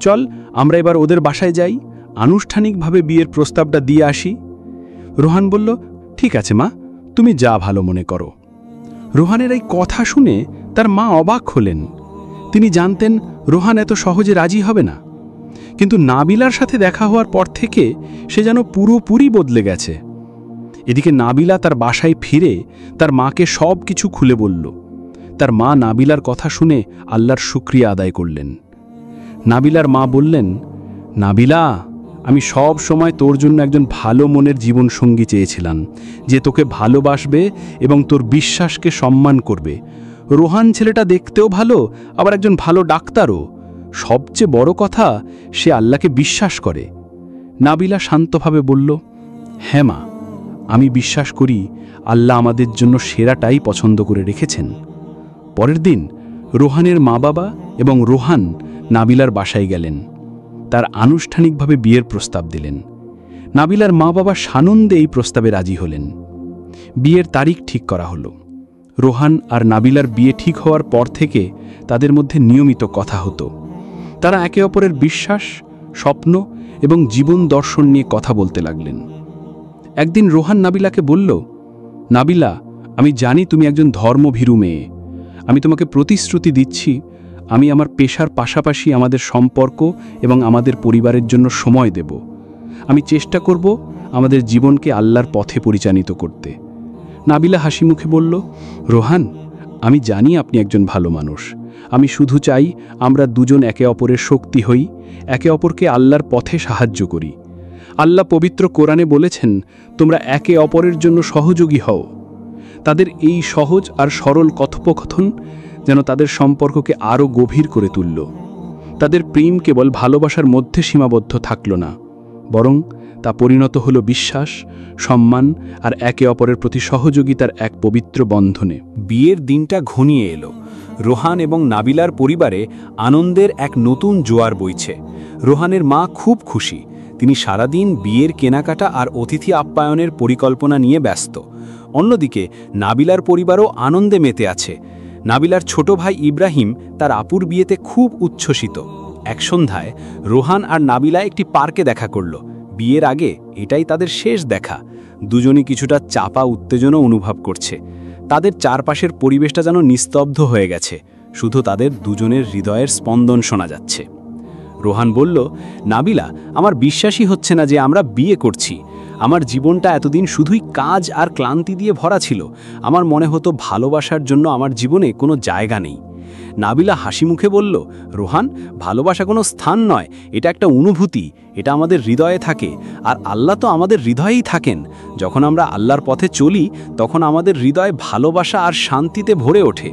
চল আমরা এবার ওদের বাসায় যাই, আনুষ্ঠানিকভাবে বিয়ের প্রস্তাবটা দিয়ে আসি। রোহান বলল, ঠিক আছে মা, তুমি যা ভালো মনে করো। রোহানের এই কথা শুনে তার মা অবাক হলেন। তিনি জানতেন রোহান এত সহজে রাজি হবে না, কিন্তু নাবিলার সাথে দেখা হওয়ার পর থেকে সে যেন পুরোপুরি বদলে গেছে। এদিকে নাবিলা তার বাসায় ফিরে তার মাকে সব কিছু খুলে বলল। তার মা নাবিলার কথা শুনে আল্লাহর শুকরিয়া আদায় করলেন। নাবিলার মা বললেন, নাবিলা, আমি সব সময় তোর জন্য একজন ভালো মনের জীবনসঙ্গী চেয়েছিলাম, যে তোকে ভালোবাসবে এবং তোর বিশ্বাসকে সম্মান করবে। রোহান ছেলেটা দেখতেও ভালো, আবার একজন ভালো ডাক্তারও। সবচেয়ে বড় কথা, সে আল্লাহকে বিশ্বাস করে। নাবিলা শান্তভাবে বলল, হ্যাঁ মা, আমি বিশ্বাস করি আল্লাহ আমাদের জন্য সেরাটাই পছন্দ করে রেখেছেন। পরের দিন রোহানের মা বাবা এবং রোহান নাবিলার বাসায় গেলেন। তার আনুষ্ঠানিকভাবে বিয়ের প্রস্তাব দিলেন। নাবিলার মা বাবা সানন্দে এই প্রস্তাবে রাজি হলেন। বিয়ের তারিখ ঠিক করা হলো। রোহান আর নাবিলার বিয়ে ঠিক হওয়ার পর থেকে তাদের মধ্যে নিয়মিত কথা হতো। তারা একে অপরের বিশ্বাস, স্বপ্ন এবং জীবন দর্শন নিয়ে কথা বলতে লাগলেন। একদিন রোহান নাবিলাকে বলল, নাবিলা, আমি জানি তুমি একজন ধর্মভীরু মেয়ে। আমি তোমাকে প্রতিশ্রুতি দিচ্ছি, আমি আমার পেশার পাশাপাশি আমাদের সম্পর্ক এবং আমাদের পরিবারের জন্য সময় দেব। আমি চেষ্টা করব আমাদের জীবনকে আল্লাহর পথে পরিচালিত করতে। নাবিলা হাসি মুখে বলল, রোহান, আমি জানি আপনি একজন ভালো মানুষ। আমি শুধু চাই আমরা দুজন একে অপরের শক্তি হই, একে অপরকে আল্লাহর পথে সাহায্য করি। আল্লাহ পবিত্র কোরআনে বলেছেন, তোমরা একে অপরের জন্য সহযোগী হও। তাদের এই সহজ আর সরল কথোপকথন যেন তাদের সম্পর্ককে আরও গভীর করে তুলল। তাদের প্রেম কেবল ভালোবাসার মধ্যে সীমাবদ্ধ থাকল না, বরং তা পরিণত হল বিশ্বাস, সম্মান আর একে অপরের প্রতি সহযোগিতার এক পবিত্র বন্ধনে। বিয়ের দিনটা ঘনিয়ে এলো। রোহান এবং নাবিলার পরিবারে আনন্দের এক নতুন জোয়ার বইছে। রোহানের মা খুব খুশি। তিনি সারাদিন বিয়ের কেনাকাটা আর অতিথি আপ্যায়নের পরিকল্পনা নিয়ে ব্যস্ত। অন্যদিকে নাবিলার পরিবারও আনন্দে মেতে আছে। নাবিলার ছোট ভাই ইব্রাহিম তার আপুর বিয়েতে খুব উচ্ছ্বসিত। এক সন্ধ্যায় রোহান আর নাবিলা একটি পার্কে দেখা করল। বিয়ের আগে এটাই তাদের শেষ দেখা। দুজনই কিছুটা চাপা উত্তেজনা অনুভব করছে। তাদের চারপাশের পরিবেশটা যেন নিস্তব্ধ হয়ে গেছে, শুধু তাদের দুজনের হৃদয়ের স্পন্দন শোনা যাচ্ছে। রোহান বলল, নাবিলা, আমার বিশ্বাসই হচ্ছে না যে আমরা বিয়ে করছি। আমার জীবনটা এতদিন শুধুই কাজ আর ক্লান্তি দিয়ে ভরা ছিল। আমার মনে হতো ভালোবাসার জন্য আমার জীবনে কোনো জায়গা নেই। নাবিলা হাসি মুখে বলল, রোহান, ভালোবাসা কোনো স্থান নয়, এটা একটা অনুভূতি। এটা আমাদের হৃদয়ে থাকে, আর আল্লাহ তো আমাদের হৃদয়েই থাকেন। যখন আমরা আল্লাহর পথে চলি, তখন আমাদের হৃদয় ভালোবাসা আর শান্তিতে ভরে ওঠে।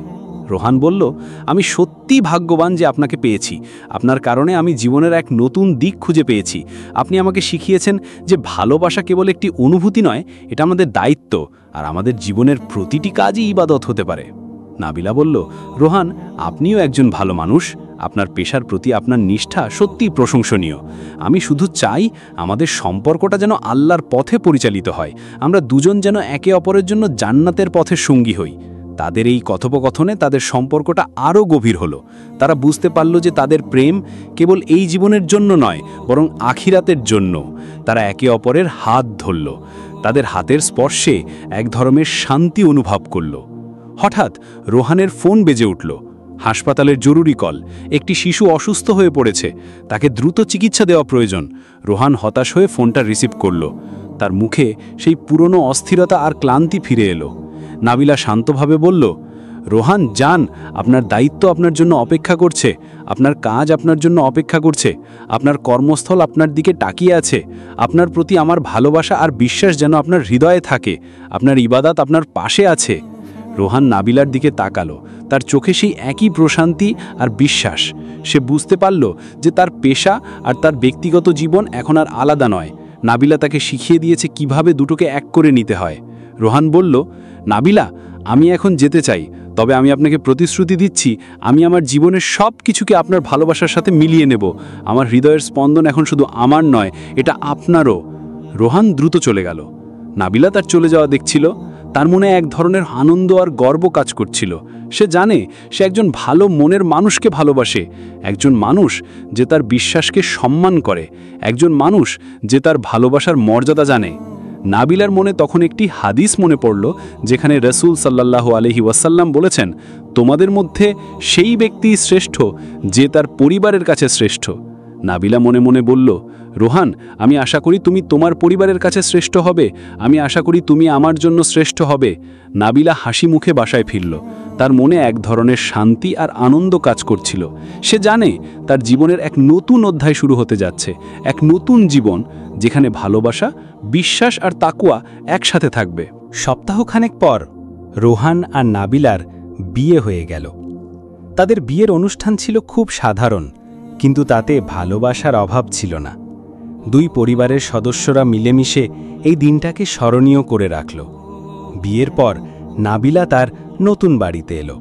রোহান বলল, আমি সত্যিই ভাগ্যবান যে আপনাকে পেয়েছি। আপনার কারণে আমি জীবনের এক নতুন দিক খুঁজে পেয়েছি। আপনি আমাকে শিখিয়েছেন যে ভালোবাসা কেবল একটি অনুভূতি নয়, এটা আমাদের দায়িত্ব, আর আমাদের জীবনের প্রতিটি কাজই ইবাদত হতে পারে। নাবিলা বলল, রোহান, আপনিও একজন ভালো মানুষ। আপনার পেশার প্রতি আপনার নিষ্ঠা সত্যিই প্রশংসনীয়। আমি শুধু চাই আমাদের সম্পর্কটা যেন আল্লাহর পথে পরিচালিত হয়। আমরা দুজন যেন একে অপরের জন্য জান্নাতের পথে সঙ্গী হই। তাদের এই কথোপকথনে তাদের সম্পর্কটা আরও গভীর হলো। তারা বুঝতে পারল যে তাদের প্রেম কেবল এই জীবনের জন্য নয়, বরং আখিরাতের জন্য। তারা একে অপরের হাত ধরল। তাদের হাতের স্পর্শে এক ধরনের শান্তি অনুভব করল। হঠাৎ রোহানের ফোন বেজে উঠল। হাসপাতালের জরুরি কল, একটি শিশু অসুস্থ হয়ে পড়েছে, তাকে দ্রুত চিকিৎসা দেওয়া প্রয়োজন। রোহান হতাশ হয়ে ফোনটা রিসিভ করল। তার মুখে সেই পুরনো অস্থিরতা আর ক্লান্তি ফিরে এলো। নাবিলা শান্তভাবে বলল, রোহান যান, আপনার দায়িত্ব আপনার জন্য অপেক্ষা করছে, আপনার কাজ আপনার জন্য অপেক্ষা করছে, আপনার কর্মস্থল আপনার দিকে তাকিয়ে আছে। আপনার প্রতি আমার ভালোবাসা আর বিশ্বাস যেন আপনার হৃদয়ে থাকে, আপনার ইবাদত আপনার পাশে আছে। রোহান নাবিলার দিকে তাকালো, তার চোখে সেই একই প্রশান্তি আর বিশ্বাস। সে বুঝতে পারল যে তার পেশা আর তার ব্যক্তিগত জীবন এখন আর আলাদা নয়। নাবিলা তাকে শিখিয়ে দিয়েছে কিভাবে দুটোকে এক করে নিতে হয়। রোহান বলল, নাবিলা, আমি এখন যেতে চাই, তবে আমি আপনাকে প্রতিশ্রুতি দিচ্ছি আমি আমার জীবনের সব কিছুকে আপনার ভালোবাসার সাথে মিলিয়ে নেব। আমার হৃদয়ের স্পন্দন এখন শুধু আমার নয়, এটা আপনারও। রোহান দ্রুত চলে গেল। নাবিলা তার চলে যাওয়া দেখছিল। তার মনে এক ধরনের আনন্দ আর গর্ব কাজ করছিল। সে জানে সে একজন ভালো মনের মানুষকে ভালোবাসে, একজন মানুষ যে তার বিশ্বাসকে সম্মান করে, একজন মানুষ যে তার ভালোবাসার মর্যাদা জানে। নাবিলার মনে তখন একটি হাদিস মনে পড়ল, যেখানে রসুল সাল্লাল্লাহু আলাইহি ওয়াসাল্লাম বলেছেন, তোমাদের মধ্যে সেই ব্যক্তি শ্রেষ্ঠ যে তার পরিবারের কাছে শ্রেষ্ঠ। নাবিলা মনে মনে বলল, রোহান, আমি আশা করি তুমি তোমার পরিবারের কাছে শ্রেষ্ঠ হবে, আমি আশা করি তুমি আমার জন্য শ্রেষ্ঠ হবে। নাবিলা হাসি মুখে বাসায় ফিরল। তার মনে এক ধরনের শান্তি আর আনন্দ কাজ করছিল। সে জানে তার জীবনের এক নতুন অধ্যায় শুরু হতে যাচ্ছে, এক নতুন জীবন যেখানে ভালোবাসা, বিশ্বাস আর তাকওয়া একসাথে থাকবে। সপ্তাহখানেক পর রোহান আর নাবিলার বিয়ে হয়ে গেল। তাদের বিয়ের অনুষ্ঠান ছিল খুব সাধারণ, কিন্তু তাতে ভালোবাসার অভাব ছিল না। দুই পরিবারের সদস্যরা মিলেমিশে এই দিনটাকে স্মরণীয় করে রাখল। বিয়ের পর নাবিলা তার নতুন বাড়িতে এলো।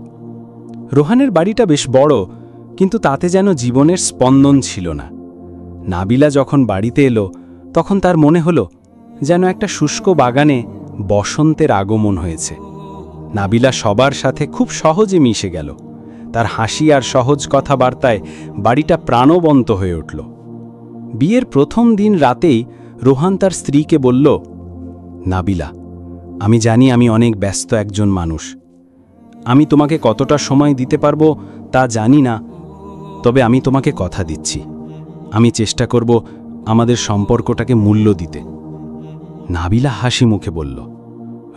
রোহানের বাড়িটা বেশ বড়, কিন্তু তাতে যেন জীবনের স্পন্দন ছিল না। নাবিলা যখন বাড়িতে এলো তখন তার মনে হলো যেন একটা শুষ্ক বাগানে বসন্তের আগমন হয়েছে। নাবিলা সবার সাথে খুব সহজে মিশে গেল। তার হাসি আর সহজ কথাবার্তায় বাড়িটা প্রাণবন্ত হয়ে উঠল। বিয়ের প্রথম দিন রাতেই রোহান তার স্ত্রীকে বলল, নাবিলা, আমি জানি আমি অনেক ব্যস্ত একজন মানুষ, আমি তোমাকে কতটা সময় দিতে পারবো তা জানি না, তবে আমি তোমাকে কথা দিচ্ছি, আমি চেষ্টা করব আমাদের সম্পর্কটাকে মূল্য দিতে। নাবিলা হাসি মুখে বলল,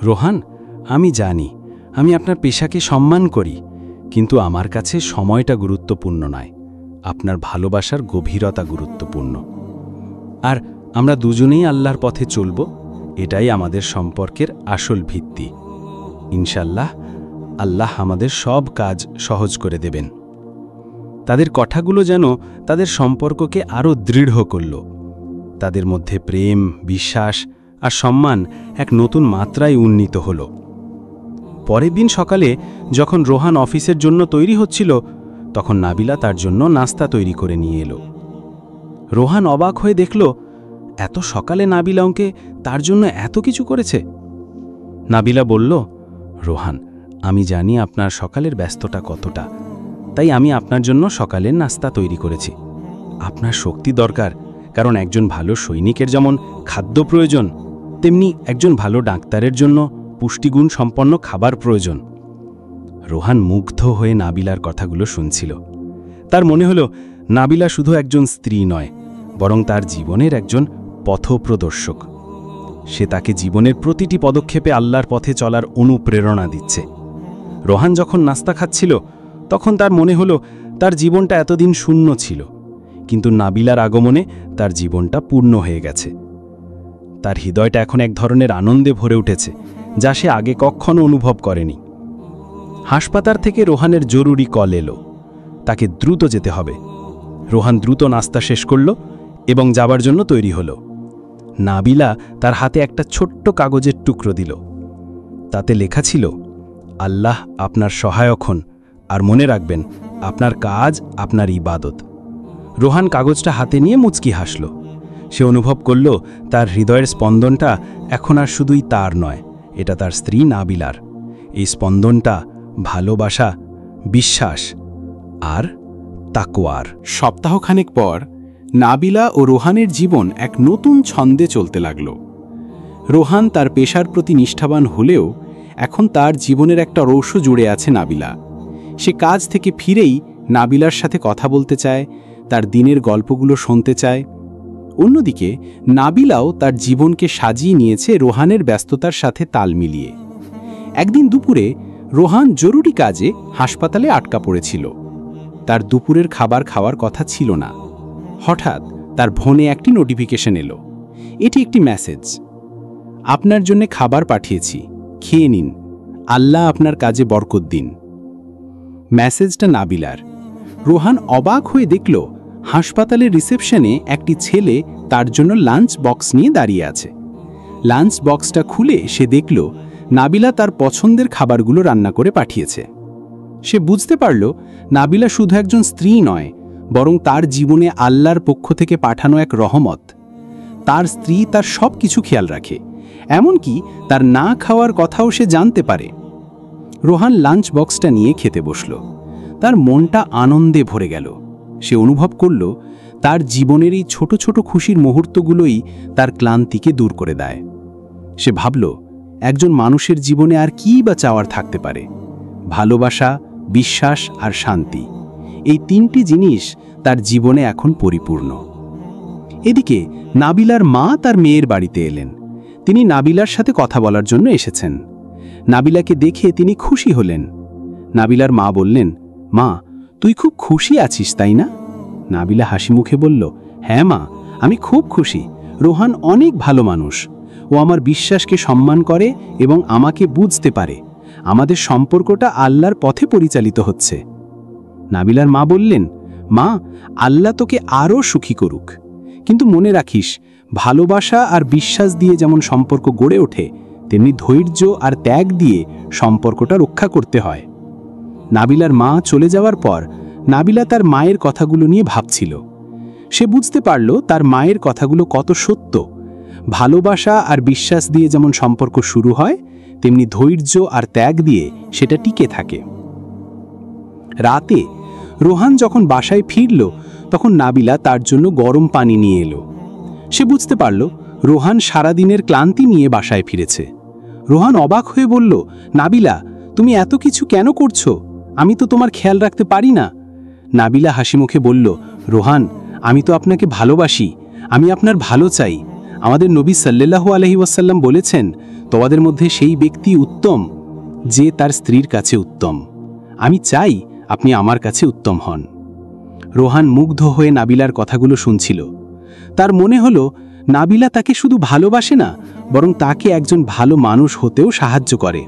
রোহান, আমি জানি আমি আপনার পেশাকে সম্মান করি, কিন্তু আমার কাছে সময়টা গুরুত্বপূর্ণ নয়, আপনার ভালোবাসার গভীরতা গুরুত্বপূর্ণ। আর আমরা দুজনেই আল্লাহর পথে চলব, এটাই আমাদের সম্পর্কের আসল ভিত্তি। ইনশাল্লাহ আল্লাহ আমাদের সব কাজ সহজ করে দেবেন। তাদের কথাগুলো যেন তাদের সম্পর্ককে আরও দৃঢ় করল। তাদের মধ্যে প্রেম, বিশ্বাস আর সম্মান এক নতুন মাত্রায় উন্নীত হল। পরের দিন সকালে যখন রোহান অফিসের জন্য তৈরি হচ্ছিল, তখন নাবিলা তার জন্য নাস্তা তৈরি করে নিয়ে এলো। রোহান অবাক হয়ে দেখল, এত সকালে নাবিলা ওকে তার জন্য এত কিছু করেছে। নাবিলা বলল, রোহান, আমি জানি আপনার সকালের ব্যস্ততা কতটা, তাই আমি আপনার জন্য সকালের নাস্তা তৈরি করেছি। আপনার শক্তি দরকার, কারণ একজন ভালো সৈনিকের যেমন খাদ্য প্রয়োজন, তেমনি একজন ভালো ডাক্তারের জন্য পুষ্টিগুণ সম্পন্ন খাবার প্রয়োজন। রোহান মুগ্ধ হয়ে নাবিলার কথাগুলো শুনছিল। তার মনে হলো নাবিলা শুধু একজন স্ত্রী নয়, বরং তার জীবনের একজন পথপ্রদর্শক। সে তাকে জীবনের প্রতিটি পদক্ষেপে আল্লাহর পথে চলার অনুপ্রেরণা দিচ্ছে। রোহান যখন নাস্তা খাচ্ছিল তখন তার মনে হলো তার জীবনটা এতদিন শূন্য ছিল, কিন্তু নাবিলার আগমনে তার জীবনটা পূর্ণ হয়ে গেছে। তার হৃদয়টা এখন এক ধরনের আনন্দে ভরে উঠেছে, যা সে আগে কখনো অনুভব করেনি। হাসপাতাল থেকে রোহানের জরুরি কল এলো, তাকে দ্রুত যেতে হবে। রোহান দ্রুত নাস্তা শেষ করল এবং যাবার জন্য তৈরি হল। নাবিলা তার হাতে একটা ছোট্ট কাগজের টুকরো দিল। তাতে লেখা ছিল, আল্লাহ আপনার সহায়ক হন, আর মনে রাখবেন আপনার কাজ আপনার ইবাদত। রোহান কাগজটা হাতে নিয়ে মুচকি হাসল। সে অনুভব করল তার হৃদয়ের স্পন্দনটা এখন আর শুধুই তার নয়, এটা তার স্ত্রী নাবিলার। এই স্পন্দনটা ভালোবাসা, বিশ্বাস আর তাকওয়ার। সপ্তাহখানেক পর নাবিলা ও রোহানের জীবন এক নতুন ছন্দে চলতে লাগল। রোহান তার পেশার প্রতি নিষ্ঠাবান হলেও এখন তার জীবনের একটা রৌষ জুড়ে আছে নাবিলা। সে কাজ থেকে ফিরেই নাবিলার সাথে কথা বলতে চায়, তার দিনের গল্পগুলো শুনতে চায়। অন্যদিকে নাবিলাও তার জীবনকে সাজিয়ে নিয়েছে রোহানের ব্যস্ততার সাথে তাল মিলিয়ে। একদিন দুপুরে রোহান জরুরি কাজে হাসপাতালে আটকা পড়েছিল। তার দুপুরের খাবার খাওয়ার কথা ছিল না। হঠাৎ তার ফোনে একটি নোটিফিকেশন এলো। এটি একটি মেসেজ, আপনার জন্য খাবার পাঠিয়েছি, খেয়ে নিন, আল্লাহ আপনার কাজে বরকত দিন। মেসেজটা নাবিলার। রোহান অবাক হয়ে দেখল হাসপাতালের রিসেপশনে একটি ছেলে তার জন্য লাঞ্চ বক্স নিয়ে দাঁড়িয়ে আছে। লাঞ্চ বক্সটা খুলে সে দেখল নাবিলা তার পছন্দের খাবারগুলো রান্না করে পাঠিয়েছে। সে বুঝতে পারল নাবিলা শুধু একজন স্ত্রী নয়, বরং তার জীবনে আল্লাহর পক্ষ থেকে পাঠানো এক রহমত। তার স্ত্রী তার সব কিছু খেয়াল রাখে, এমনকি তার না খাওয়ার কথাও সে জানতে পারে। রোহান লাঞ্চ বক্সটা নিয়ে খেতে বসল। তার মনটা আনন্দে ভরে গেল। সে অনুভব করল তার জীবনের এই ছোট ছোট খুশির মুহূর্তগুলোই তার ক্লান্তিকে দূর করে দেয়। সে ভাবল, একজন মানুষের জীবনে আর কী বা চাওয়ার থাকতে পারে? ভালোবাসা, বিশ্বাস আর শান্তি, এই তিনটি জিনিস তার জীবনে এখন পরিপূর্ণ। এদিকে নাবিলার মা তার মেয়ের বাড়িতে এলেন। তিনি নাবিলার সাথে কথা বলার জন্য এসেছেন। নাবিলাকে দেখে তিনি খুশি হলেন। নাবিলার মা বললেন, মা, তুই খুব খুশি আছিস তাই না? নাবিলা হাসি মুখে বলল, হ্যাঁ মা, আমি খুব খুশি। রোহান অনেক ভালো মানুষ। ও আমার বিশ্বাসকে সম্মান করে এবং আমাকে বুঝতে পারে। আমাদের সম্পর্কটা আল্লাহর পথে পরিচালিত হচ্ছে। নাবিলার মা বললেন, মা, আল্লাহ তোকে আরও সুখী করুক। কিন্তু মনে রাখিস, ভালোবাসা আর বিশ্বাস দিয়ে যেমন সম্পর্ক গড়ে ওঠে, তেমনি ধৈর্য আর ত্যাগ দিয়ে সম্পর্কটা রক্ষা করতে হয়। নাবিলার মা চলে যাওয়ার পর নাবিলা তার মায়ের কথাগুলো নিয়ে ভাবছিল। সে বুঝতে পারল তার মায়ের কথাগুলো কত সত্য। ভালোবাসা আর বিশ্বাস দিয়ে যেমন সম্পর্ক শুরু হয়, তেমনি ধৈর্য আর ত্যাগ দিয়ে সেটা টিকে থাকে। রাতে রোহান যখন বাসায় ফিরল, তখন নাবিলা তার জন্য গরম পানি নিয়ে এলো। সে বুঝতে পারল রোহান সারাদিনের ক্লান্তি নিয়ে বাসায় ফিরেছে। রোহান অবাক হয়ে বলল, নাবিলা, তুমি এত কিছু কেন করছো? আমি তো তোমার খেয়াল রাখতে পারি না। নাবিলা হাসি মুখে বলল, রোহান, আমি তো আপনাকে ভালোবাসি, আমি আপনার ভালো চাই। আমাদের নবী সাল্লাল্লাহু আলাইহি ওয়াসাল্লাম বলেছেন, তোমাদের মধ্যে সেই ব্যক্তি উত্তম যে তার স্ত্রীর কাছে উত্তম। আমি চাই আপনি আমার কাছে উত্তম হন। রোহান মুগ্ধ হয়ে নাবিলার কথাগুলো শুনছিল। তার মনে হলো নাবিলা তাকে শুধু ভালোবাসে না, বরং তাকে একজন ভালো মানুষ হতেও সাহায্য করে।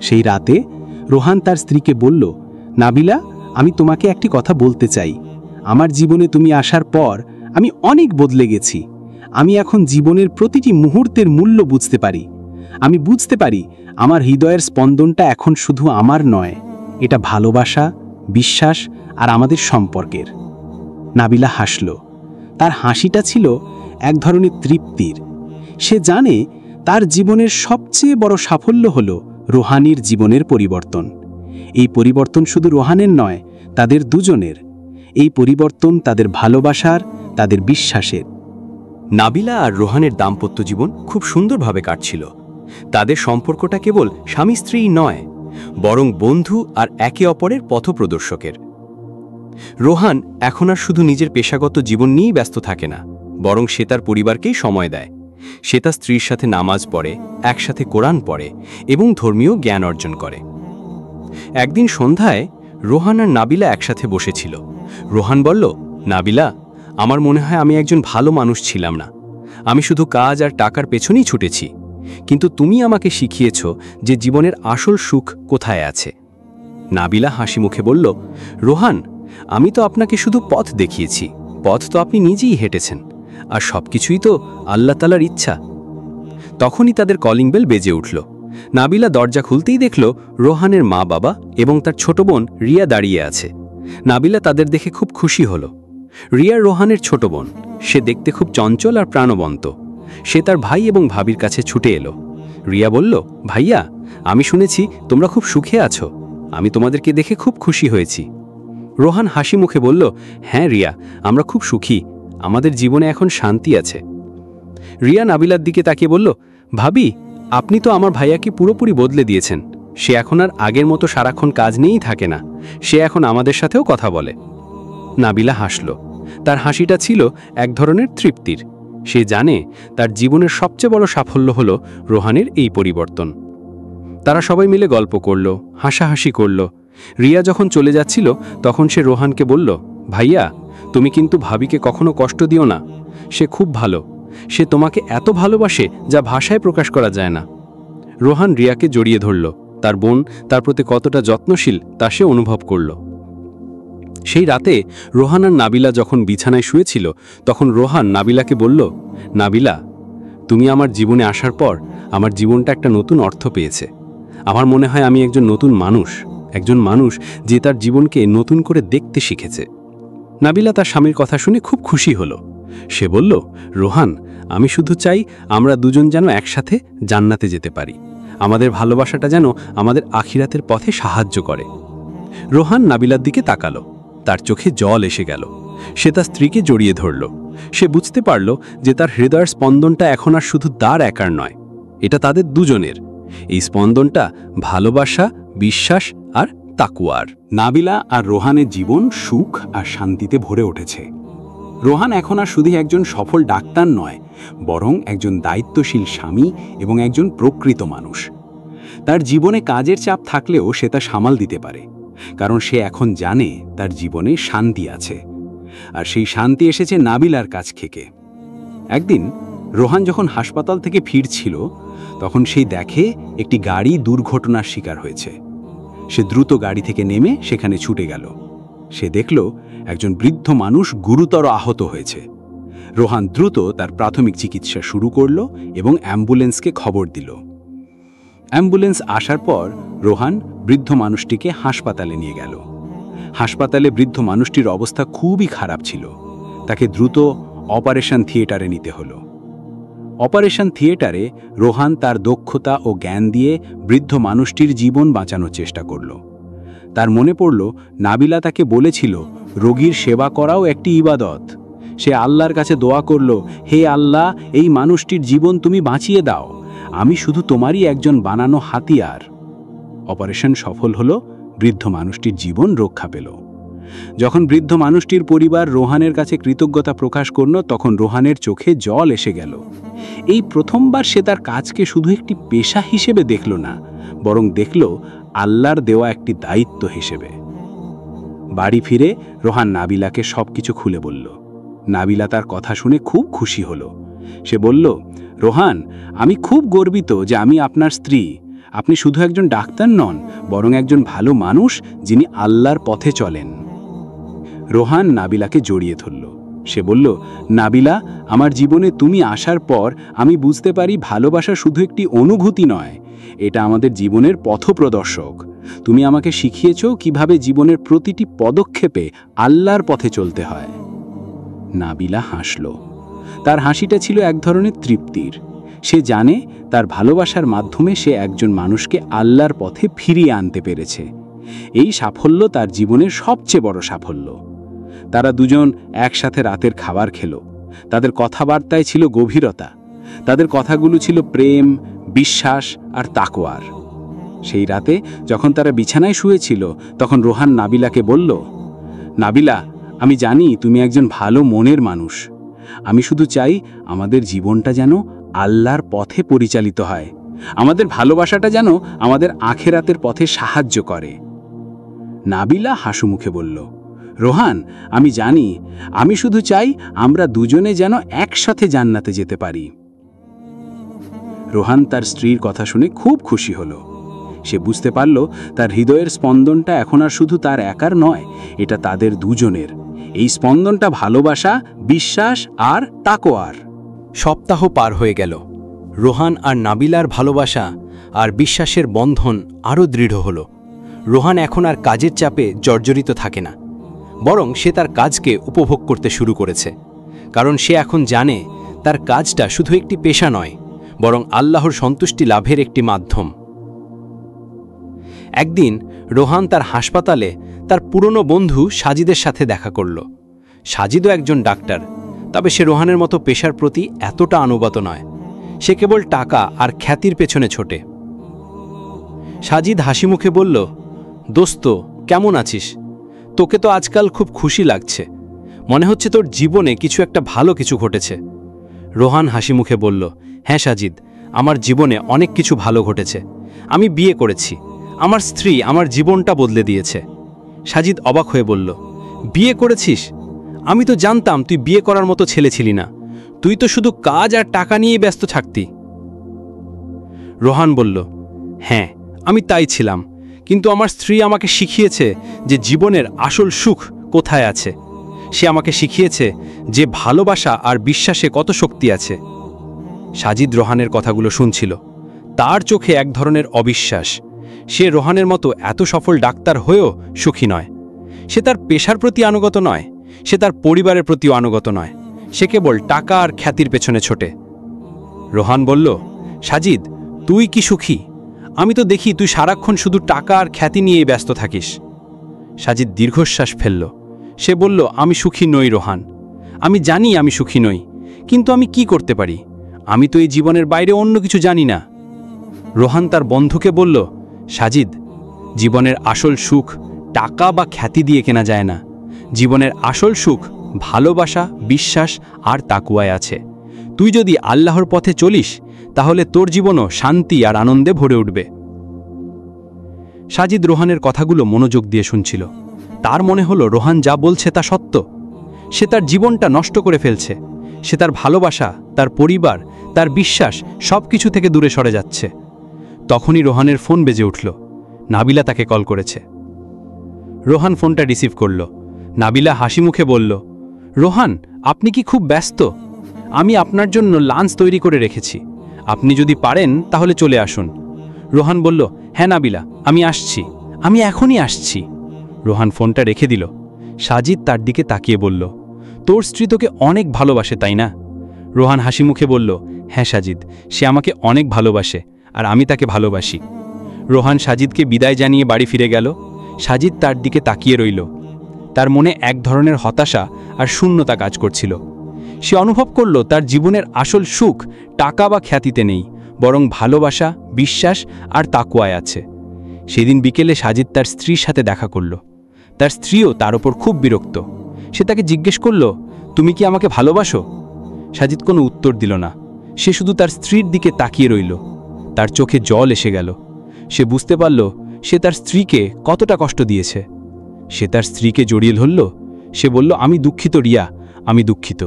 সেই রাতে রোহান তার স্ত্রীকে বলল, নাবিলা, আমি তোমাকে একটি কথা বলতে চাই। আমার জীবনে তুমি আসার পর আমি অনেক বদলে গেছি। আমি এখন জীবনের প্রতিটি মুহূর্তের মূল্য বুঝতে পারি। আমি বুঝতে পারি আমার হৃদয়ের স্পন্দনটা এখন শুধু আমার নয়, এটা ভালোবাসা, বিশ্বাস আর আমাদের সম্পর্কের। নাবিলা হাসল। তার হাসিটা ছিল এক ধরনের তৃপ্তির। সে জানে তার জীবনের সবচেয়ে বড় সাফল্য হল রোহানির জীবনের পরিবর্তন। এই পরিবর্তন শুধু রোহানের নয়, তাদের দুজনের। এই পরিবর্তন তাদের ভালোবাসার, তাদের বিশ্বাসের। নাবিলা আর রোহানের দাম্পত্য জীবন খুব সুন্দরভাবে কাটছিল। তাদের সম্পর্কটা কেবল স্বামী স্ত্রী নয়, বরং বন্ধু আর একে অপরের পথপ্রদর্শকের। রোহান এখন আর শুধু নিজের পেশাগত জীবন নিয়েই ব্যস্ত থাকে না, বরং সে তার পরিবারকেই সময় দেয়। সে তার স্ত্রীর সাথে নামাজ পড়ে, একসাথে কোরআন পড়ে এবং ধর্মীয় জ্ঞান অর্জন করে। একদিন সন্ধ্যায় রোহান আর নাবিলা একসাথে বসেছিল। রোহান বলল, নাবিলা, আমার মনে হয় আমি একজন ভালো মানুষ ছিলাম না। আমি শুধু কাজ আর টাকার পেছনেই ছুটেছি। কিন্তু তুমি আমাকে শিখিয়েছ যে জীবনের আসল সুখ কোথায় আছে। নাবিলা হাসি মুখে বলল, রোহান, আমি তো আপনাকে শুধু পথ দেখিয়েছি, পথ তো আপনি নিজেই হেঁটেছেন, আর সবকিছুই তো আল্লাহ তাআলার ইচ্ছা। তখনই তাদের কলিং বেল বেজে উঠল। নাবিলা দরজা খুলতেই দেখল রোহানের মা বাবা এবং তার ছোট বোন রিয়া দাঁড়িয়ে আছে। নাবিলা তাদের দেখে খুব খুশি হল। রিয়া রোহানের ছোট বোন। সে দেখতে খুব চঞ্চল আর প্রাণবন্ত। সে তার ভাই এবং ভাবির কাছে ছুটে এলো। রিয়া বলল, ভাইয়া, আমি শুনেছি তোমরা খুব সুখে আছো। আমি তোমাদেরকে দেখে খুব খুশি হয়েছি। রোহান হাসি মুখে বলল, হ্যাঁ রিয়া, আমরা খুব সুখী। আমাদের জীবনে এখন শান্তি আছে। রিয়া নাবিলার দিকে তাকিয়ে বলল, ভাবি, আপনি তো আমার ভাইয়াকে পুরোপুরি বদলে দিয়েছেন। সে এখন আর আগের মতো সারাক্ষণ কাজ নিয়েই থাকে না, সে এখন আমাদের সাথেও কথা বলে। নাবিলা হাসল। তার হাসিটা ছিল এক ধরনের তৃপ্তির। সে জানে তার জীবনের সবচেয়ে বড় সাফল্য হল রোহানের এই পরিবর্তন। তারা সবাই মিলে গল্প করল, হাসাহাসি করল। রিয়া যখন চলে যাচ্ছিল তখন সে রোহানকে বলল, ভাইয়া, তুমি কিন্তু ভাবিকে কখনো কষ্ট দিও না। সে খুব ভালো, সে তোমাকে এত ভালোবাসে যা ভাষায় প্রকাশ করা যায় না। রোহান রিয়াকে জড়িয়ে ধরল। তার বোন তার প্রতি কতটা যত্নশীল তা সে অনুভব করল। সেই রাতে রোহান আর নাবিলা যখন বিছানায় শুয়েছিল তখন রোহান নাবিলাকে বলল, নাবিলা, তুমি আমার জীবনে আসার পর আমার জীবনটা একটা নতুন অর্থ পেয়েছে। আমার মনে হয় আমি একজন নতুন মানুষ যে তার জীবনকে নতুন করে দেখতে শিখেছে। নাবিলা তার স্বামীর কথা শুনে খুব খুশি হল। সে বলল, রোহান, আমি শুধু চাই আমরা দুজন যেন একসাথে জান্নাতে যেতে পারি। আমাদের ভালোবাসাটা যেন আমাদের আখিরাতের পথে সাহায্য করে। রোহান নাবিলার দিকে তাকালো। তার চোখে জল এসে গেল। সে তার স্ত্রীকে জড়িয়ে ধরল। সে বুঝতে পারল যে তার হৃদয়ের স্পন্দনটা এখন আর শুধু তার একার নয়, এটা তাদের দুজনের। এই স্পন্দনটা ভালোবাসা, বিশ্বাস আর তাকওয়ার। নাবিলা আর রোহানের জীবন সুখ আর শান্তিতে ভরে উঠেছে। রোহান এখন আর শুধু একজন সফল ডাক্তার নয়, বরং একজন দায়িত্বশীল স্বামী এবং একজন প্রকৃত মানুষ। তার জীবনে কাজের চাপ থাকলেও সে তা সামাল দিতে পারে, কারণ সে এখন জানে তার জীবনে শান্তি আছে। আর সেই শান্তি এসেছে নাবিলার কাছ থেকে। একদিন রোহান যখন হাসপাতাল থেকে ফিরছিল তখন সেই দেখে একটি গাড়ি দুর্ঘটনার শিকার হয়েছে। সে দ্রুত গাড়ি থেকে নেমে সেখানে ছুটে গেল। সে দেখল একজন বৃদ্ধ মানুষ গুরুতর আহত হয়েছে। রোহান দ্রুত তার প্রাথমিক চিকিৎসা শুরু করল এবং অ্যাম্বুলেন্সকে খবর দিল। অ্যাম্বুলেন্স আসার পর রোহান বৃদ্ধ মানুষটিকে হাসপাতালে নিয়ে গেল। হাসপাতালে বৃদ্ধ মানুষটির অবস্থা খুবই খারাপ ছিল। তাকে দ্রুত অপারেশন থিয়েটারে নিতে হলো। অপারেশন থিয়েটারে রোহান তার দক্ষতা ও জ্ঞান দিয়ে বৃদ্ধ মানুষটির জীবন বাঁচানোর চেষ্টা করল। তার মনে পড়ল নাবিলা তাকে বলেছিল রোগীর সেবা করাও একটি ইবাদত। সে আল্লাহর কাছে দোয়া করল, হে আল্লাহ, এই মানুষটির জীবন তুমি বাঁচিয়ে দাও, আমি শুধু তোমারই একজন বানানো হাতিয়ার। অপারেশন সফল হলো, বৃদ্ধ মানুষটির জীবন রক্ষা পেল। যখন বৃদ্ধ মানুষটির পরিবার রোহানের কাছে কৃতজ্ঞতা প্রকাশ করল তখন রোহানের চোখে জল এসে গেল। এই প্রথমবার সে তার কাজকে শুধু একটি পেশা হিসেবে দেখল না, বরং দেখল আল্লাহর দেওয়া একটি দায়িত্ব হিসেবে। বাড়ি ফিরে রোহান নাবিলাকে সবকিছু খুলে বলল। নাবিলা তার কথা শুনে খুব খুশি হল। সে বলল, রোহান, আমি খুব গর্বিত যে আমি আপনার স্ত্রী। আপনি শুধু একজন ডাক্তার নন, বরং একজন ভালো মানুষ যিনি আল্লাহর পথে চলেন। রোহান নাবিলাকে জড়িয়ে ধরল। সে বলল, নাবিলা, আমার জীবনে তুমি আসার পর আমি বুঝতে পারি ভালোবাসা শুধু একটি অনুভূতি নয়, এটা আমাদের জীবনের পথপ্রদর্শক। তুমি আমাকে শিখিয়েছ কিভাবে জীবনের প্রতিটি পদক্ষেপে আল্লাহর পথে চলতে হয়। নাবিলা হাসল। তার হাসিটা ছিল এক ধরনের তৃপ্তির। সে জানে তার ভালোবাসার মাধ্যমে সে একজন মানুষকে আল্লাহর পথে ফিরিয়ে আনতে পেরেছে। এই সাফল্য তার জীবনের সবচেয়ে বড় সাফল্য। তারা দুজন একসাথে রাতের খাবার খেল। তাদের কথাবার্তায় ছিল গভীরতা। তাদের কথাগুলো ছিল প্রেম, বিশ্বাস আর তাকওয়ার। সেই রাতে যখন তারা বিছানায় শুয়েছিল তখন রোহান নাবিলাকে বলল, নাবিলা, আমি জানি তুমি একজন ভালো মনের মানুষ। আমি শুধু চাই আমাদের জীবনটা যেন আল্লাহর পথে পরিচালিত হয়। আমাদের ভালোবাসাটা যেন আমাদের আখেরাতের পথে সাহায্য করে। নাবিলা হাসিমুখে বলল, রোহান, আমি জানি, আমি শুধু চাই আমরা দুজনে যেন একসাথে জান্নাতে যেতে পারি। রোহান তার স্ত্রীর কথা শুনে খুব খুশি হল। সে বুঝতে পারল তার হৃদয়ের স্পন্দনটা এখন আর শুধু তার একার নয়, এটা তাদের দুজনের। এই স্পন্দনটা ভালোবাসা, বিশ্বাস আর তাকওয়ার। সপ্তাহ পার হয়ে গেল। রোহান আর নাবিলার ভালোবাসা আর বিশ্বাসের বন্ধন আরও দৃঢ় হল। রোহান এখন আর কাজের চাপে জর্জরিত থাকে না, বরং সে তার কাজকে উপভোগ করতে শুরু করেছে। কারণ সে এখন জানে তার কাজটা শুধু একটি পেশা নয়, বরং আল্লাহর সন্তুষ্টি লাভের একটি মাধ্যম। একদিন রোহান তার হাসপাতালে তার পুরনো বন্ধু সাজিদের সাথে দেখা করল। সাজিদও একজন ডাক্তার, তবে সে রোহানের মতো পেশার প্রতি এতটা আনুগত নয়। সে কেবল টাকা আর খ্যাতির পেছনে ছোটে। সাজিদ হাসি মুখে বলল, দোস্ত, কেমন আছিস? তোকে তো আজকাল খুব খুশি লাগছে, মনে হচ্ছে তোর জীবনে কিছু একটা ভালো কিছু ঘটেছে। রোহান হাসি মুখে বলল, হ্যাঁ সাজিদ, আমার জীবনে অনেক কিছু ভালো ঘটেছে। আমি বিয়ে করেছি, আমার স্ত্রী আমার জীবনটা বদলে দিয়েছে। সাজিদ অবাক হয়ে বলল, বিয়ে করেছিস? আমি তো জানতাম তুই বিয়ে করার মতো ছেলে ছিলি না, তুই তো শুধু কাজ আর টাকা নিয়েই ব্যস্ত থাকতি। রোহান বলল, হ্যাঁ আমি তাই ছিলাম, কিন্তু আমার স্ত্রী আমাকে শিখিয়েছে যে জীবনের আসল সুখ কোথায় আছে। সে আমাকে শিখিয়েছে যে ভালোবাসা আর বিশ্বাসে কত শক্তি আছে। সাজিদ রোহানের কথাগুলো শুনছিল, তার চোখে এক ধরনের অবিশ্বাস। সে রোহানের মতো এত সফল ডাক্তার হয়েও সুখী নয়। সে তার পেশার প্রতি আনুগত নয়, সে তার পরিবারের প্রতিও আনুগত নয়, সে কেবল টাকা আর খ্যাতির পেছনে ছোটে। রোহান বলল, সাজিদ, তুই কি সুখী? আমি তো দেখি তুই সারাক্ষণ শুধু টাকা আর খ্যাতি নিয়েই ব্যস্ত থাকিস। সাজিদ দীর্ঘশ্বাস ফেলল। সে বলল, আমি সুখী নই রোহান, আমি জানি আমি সুখী নই, কিন্তু আমি কি করতে পারি? আমি তো এই জীবনের বাইরে অন্য কিছু জানি না। রোহান তার বন্ধুকে বলল, সাজিদ, জীবনের আসল সুখ টাকা বা খ্যাতি দিয়ে কেনা যায় না। জীবনের আসল সুখ ভালোবাসা, বিশ্বাস আর তাকওয়ায় আছে। তুই যদি আল্লাহর পথে চলিস, তাহলে তোর জীবনও শান্তি আর আনন্দে ভরে উঠবে। সাজিদ রোহানের কথাগুলো মনোযোগ দিয়ে শুনছিল। তার মনে হলো রোহান যা বলছে তা সত্য। সে তার জীবনটা নষ্ট করে ফেলছে। সে তার ভালোবাসা, তার পরিবার, তার বিশ্বাস সবকিছু থেকে দূরে সরে যাচ্ছে। তখনই রোহানের ফোন বেজে উঠল। নাবিলা তাকে কল করেছে। রোহান ফোনটা রিসিভ করল। নাবিলা হাসি মুখে বলল, রোহান, আপনি কি খুব ব্যস্ত? আমি আপনার জন্য লাঞ্চ তৈরি করে রেখেছি, আপনি যদি পারেন তাহলে চলে আসুন। রোহান বলল, হ্যাঁ নাবিলা, আমি আসছি, আমি এখনই আসছি। রোহান ফোনটা রেখে দিল। সাজিদ তার দিকে তাকিয়ে বলল, তোর স্ত্রী তোকে অনেক ভালোবাসে, তাই না? রোহান হাসি মুখে বলল, হ্যাঁ সাজিদ, সে আমাকে অনেক ভালোবাসে আর আমি তাকে ভালোবাসি। রোহান সাজিদকে বিদায় জানিয়ে বাড়ি ফিরে গেল। সাজিদ তার দিকে তাকিয়ে রইল। তার মনে এক ধরনের হতাশা আর শূন্যতা কাজ করছিল। সে অনুভব করল তার জীবনের আসল সুখ টাকা বা খ্যাতিতে নেই, বরং ভালোবাসা, বিশ্বাস আর তাকওয়ায় আছে। সেদিন বিকেলে সাজিদ তার স্ত্রীর সাথে দেখা করল। তার স্ত্রীও তার ওপর খুব বিরক্ত। সে তাকে জিজ্ঞেস করল, তুমি কি আমাকে ভালোবাসো? সাজিদ কোনো উত্তর দিল না। সে শুধু তার স্ত্রীর দিকে তাকিয়ে রইল। তার চোখে জল এসে গেল। সে বুঝতে পারল সে তার স্ত্রীকে কতটা কষ্ট দিয়েছে। সে তার স্ত্রীকে জড়িয়ে ধরল। সে বলল, আমি দুঃখিত রিয়া, আমি দুঃখিত।